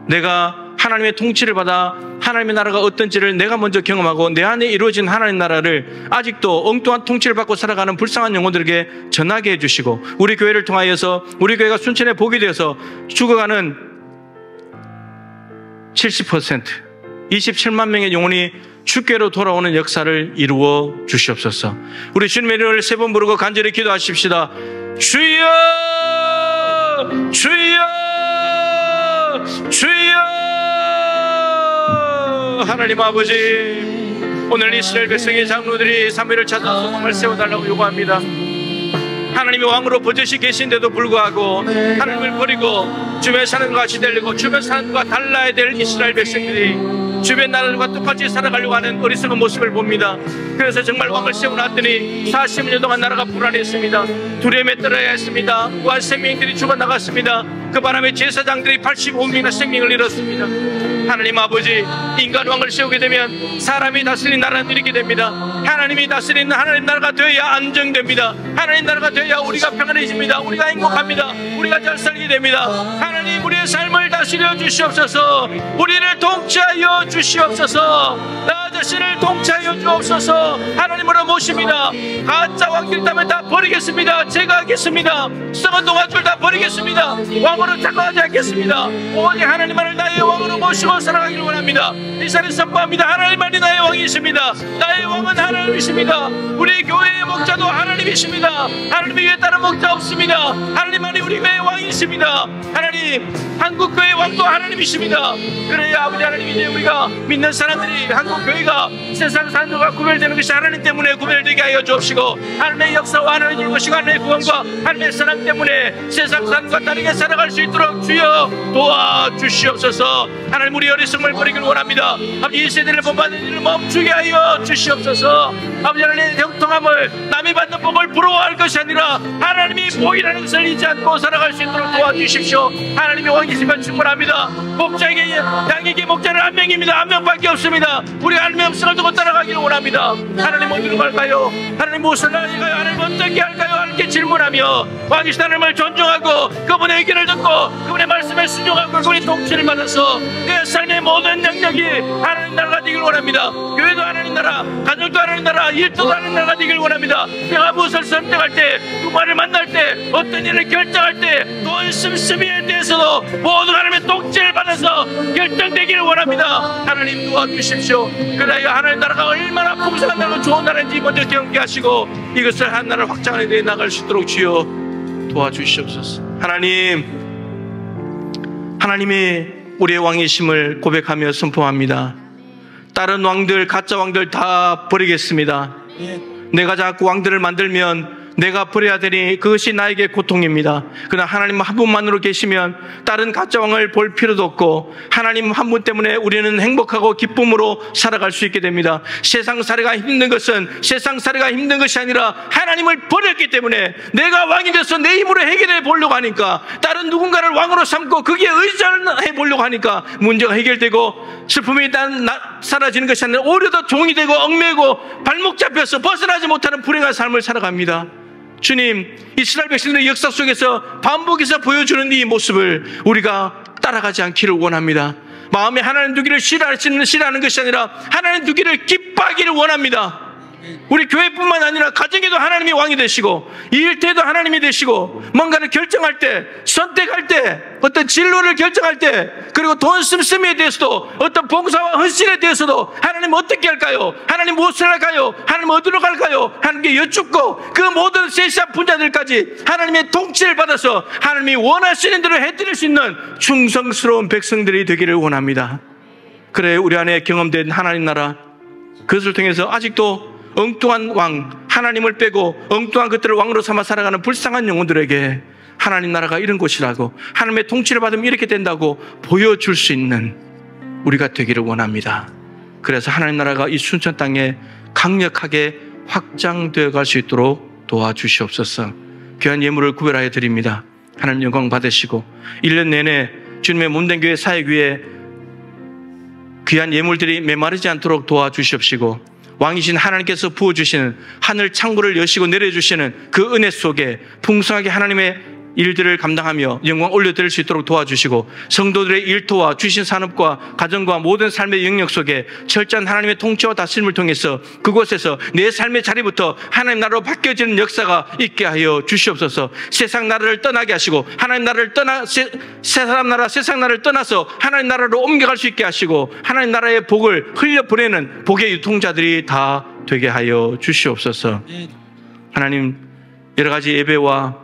Speaker 5: 내가 하나님의 통치를 받아 하나님의 나라가 어떤지를 내가 먼저 경험하고 내 안에 이루어진 하나님 나라를 아직도 엉뚱한 통치를 받고 살아가는 불쌍한 영혼들에게 전하게 해주시고 우리 교회를 통하여서 우리 교회가 순천의 복이 되어서 죽어가는 70% 27만 명의 영혼이 주께로 돌아오는 역사를 이루어 주시옵소서. 우리 주님의 이름을 세 번 부르고 간절히 기도하십시다. 주여 주여 주여. 하나님 아버지, 오늘 이스라엘 백성의 장로들이 사무엘을 찾아서 왕을 세워달라고 요구합니다. 하나님이 왕으로 버젓이 계신데도 불구하고 하나님을 버리고 주변 사람과 같이 되려고 주변 사람과 달라야 될 이스라엘 백성들이 주변 나라들과 똑같이 살아가려고 하는 어리석은 모습을 봅니다. 그래서 정말 왕을 세워놨더니 40년 동안 나라가 불안했습니다. 두려움에 떨어야 했습니다. 무한 생명들이 죽어나갔습니다. 그 바람에 제사장들이 85명이나 생명을 잃었습니다. 하나님 아버지, 인간 왕을 세우게 되면 사람이 다스리는 나라는 이렇게 됩니다. 하나님이 다스리는 하나님 나라가 되어야 안정됩니다. 하나님 나라가 되어야 우리가 평안해집니다. 우리가 행복합니다. 우리가 잘 살게 됩니다. 하나님, 우리의 삶을 다스려 주시옵소서. 우리를 통치하여 주시옵소서. 나 자신을 통치하여 주옵소서. 하나님으로 모십니다. 가짜 왕들 있다면 다 버리겠습니다. 제가 하겠습니다. 썩은 동안줄 다 버리겠습니다. 왕으로 착각하지 않겠습니다. 오직 하나님만을 나의 왕으로 모시고 살아가기를 원합니다. 이 자리에 선포합니다. 하나님만이 나의 왕이십니다. 나의 왕은 하나님이십니다. 우리 교회의 목자도 하나님이십니다. 하나님 위에 다른 목자 없습니다. 하나님만이 우리 교회의 왕이십니다. 하나님, 한국교회의 왕도 하나님이십니다. 그래야 아버지 하나님, 이제 우리가 믿는 사람들이 한국교회가 세상 사람들과 구별되는 것이 하나님 때문에 구별되게 하여 주옵시고, 하나님의 역사와 하나님의 것이고 하나님의 구원과 하나님의 사랑 때문에 세상 사람과 다르게 살아갈 수 있도록 주여 도와주시옵소서. 하나님, 우리 어리석음을 버리길 원합니다. 아버지, 이 세대를 본받는 일을 멈추게 하여 주시옵소서. 아버지 하나님의 형통함을, 남이 받는 복을 부러워할 것이 아니라 하나님이 복이라는 것을 잊지 않고 살아갈 수 있도록 도와주십시오. 하나님의 왕이시면 충분합니다. 목자에게, 양에게 목자는 한 명입니다. 한 명밖에 없습니다. 우리가 하나님의 음성을 두고 따라가기를 원합니다. 하나님 어디로 갈까요? 하나님 무엇을 할까요? 하나님 어떻게 할까요? 하나님께 질문하며 왕이신 하나님을 존중하고 그분의 의견을 듣고 그분의 말씀에 순종하고 그분의 통치를 받아서 내 삶의 모든 영역이 하나님 나라가 되길 원합니다. 교회도 하나님 나라, 가정도 하나님 나라, 일도 하나님 나라가 되길 원합니다. 내가 무엇을 선택할 때, 누구를 만날 때, 어떤 일을 결정할 때, 돈 씀씀이에 대해서도 모두 하나님의 통치를 받아서 결정되기를 원합니다. 하나님 도와주십시오. 그래야 하나님 나라가 얼마나 풍성한 나라고 좋은 나라인지 먼저 경험케 하시고 이것을 한 나라를 확장하는 데 나갈 수 있도록 주여 도와주시옵소서. 하나님이 우리의 왕이심을 고백하며 선포합니다. 다른 왕들, 가짜 왕들 다 버리겠습니다. 내가 자꾸 왕들을 만들면 내가 버려야 되니 그것이 나에게 고통입니다. 그러나 하나님 한 분만으로 계시면 다른 가짜 왕을 볼 필요도 없고 하나님 한 분 때문에 우리는 행복하고 기쁨으로 살아갈 수 있게 됩니다. 세상 살이가 힘든 것은 세상 살이가 힘든 것이 아니라 하나님을 버렸기 때문에 내가 왕이 돼서 내 힘으로 해결해 보려고 하니까 다른 누군가를 왕으로 삼고 거기에 의존해 보려고 하니까 문제가 해결되고 슬픔이 사라지는 것이 아니라 오히려 더 종이 되고 얽매고 발목 잡혀서 벗어나지 못하는 불행한 삶을 살아갑니다. 주님, 이스라엘 백성들의 역사 속에서 반복해서 보여주는 이 모습을 우리가 따라가지 않기를 원합니다. 마음에 하나님 두기를 싫어하는 것이 아니라 하나님 두기를 기뻐하기를 원합니다. 우리 교회뿐만 아니라 가정에도 하나님이 왕이 되시고 이 일터에도 하나님이 되시고 뭔가를 결정할 때, 선택할 때, 어떤 진로를 결정할 때, 그리고 돈 씀씀이에 대해서도 어떤 봉사와 헌신에 대해서도 하나님 어떻게 할까요? 하나님 무엇을 할까요? 하나님 어디로 갈까요? 하나님께 여쭙고 그 모든 세시한 분자들까지 하나님의 통치를 받아서 하나님이 원하시는 대로 해드릴 수 있는 충성스러운 백성들이 되기를 원합니다. 그래 우리 안에 경험된 하나님 나라, 그것을 통해서 아직도 엉뚱한 왕, 하나님을 빼고 엉뚱한 것들을 왕으로 삼아 살아가는 불쌍한 영혼들에게 하나님 나라가 이런 곳이라고, 하나님의 통치를 받으면 이렇게 된다고 보여줄 수 있는 우리가 되기를 원합니다. 그래서 하나님 나라가 이 순천 땅에 강력하게 확장되어 갈 수 있도록 도와주시옵소서. 귀한 예물을 구별하여 드립니다. 하나님 영광 받으시고 1년 내내 주님의 몸된 교회 사역 위에 귀한 예물들이 메마르지 않도록 도와주시옵시고 왕이신 하나님께서 부어주시는 하늘 창고를 여시고 내려주시는 그 은혜 속에 풍성하게 하나님의 일들을 감당하며 영광 올려드릴 수 있도록 도와주시고 성도들의 일터와 주신 산업과 가정과 모든 삶의 영역 속에 철저한 하나님의 통치와 다스림을 통해서 그곳에서 내 삶의 자리부터 하나님 나라로 바뀌어지는 역사가 있게 하여 주시옵소서. 세상 나라를 떠나게 하시고 하나님 나라를 세상 나라를 떠나서 하나님 나라로 옮겨갈 수 있게 하시고 하나님 나라의 복을 흘려보내는 복의 유통자들이 다 되게 하여 주시옵소서. 하나님, 여러 가지 예배와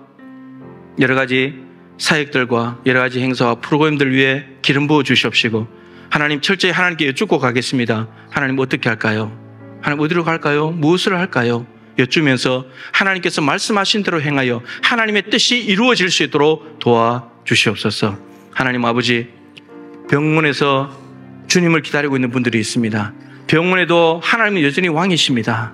Speaker 5: 여러 가지 사역들과 여러 가지 행사와 프로그램들 위해 기름 부어 주시옵시고 하나님 철저히 하나님께 여쭙고 가겠습니다. 하나님 어떻게 할까요? 하나님 어디로 갈까요? 무엇을 할까요? 여쭈면서 하나님께서 말씀하신 대로 행하여 하나님의 뜻이 이루어질 수 있도록 도와주시옵소서. 하나님 아버지, 병원에서 주님을 기다리고 있는 분들이 있습니다. 병원에도 하나님은 여전히 왕이십니다.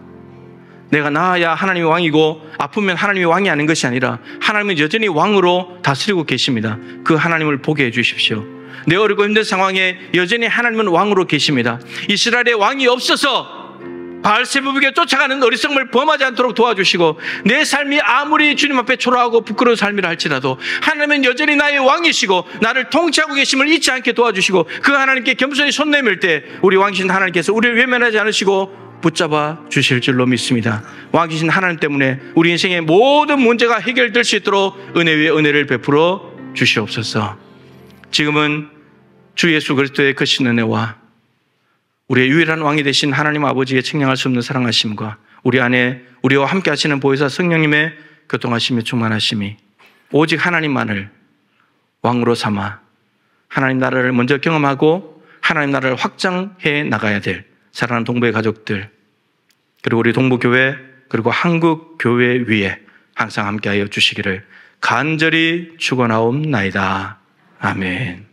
Speaker 5: 내가 나아야 하나님이 왕이고 아프면 하나님이 왕이 아닌 것이 아니라 하나님은 여전히 왕으로 다스리고 계십니다. 그 하나님을 보게 해주십시오. 내 어렵고 힘든 상황에 여전히 하나님은 왕으로 계십니다. 이스라엘의 왕이 없어서 바알세부에게 쫓아가는 어리석음을 범하지 않도록 도와주시고 내 삶이 아무리 주님 앞에 초라하고 부끄러운 삶이라 할지라도 하나님은 여전히 나의 왕이시고 나를 통치하고 계심을 잊지 않게 도와주시고 그 하나님께 겸손히 손 내밀 때 우리 왕이신 하나님께서 우리를 외면하지 않으시고 붙잡아 주실 줄로 믿습니다. 왕이신 하나님 때문에 우리 인생의 모든 문제가 해결될 수 있도록 은혜 위에 은혜를 베풀어 주시옵소서. 지금은 주 예수 그리스도의 크신 은혜와 우리의 유일한 왕이 되신 하나님 아버지의 측량할 수 없는 사랑하심과 우리 안에 우리와 함께 하시는 보혜사 성령님의 교통하심이 충만하심이 오직 하나님만을 왕으로 삼아 하나님 나라를 먼저 경험하고 하나님 나라를 확장해 나가야 될 사랑하는 동부의 가족들, 그리고 우리 동부교회, 그리고 한국교회 위에 항상 함께하여 주시기를 간절히 축원하옵나이다. 아멘.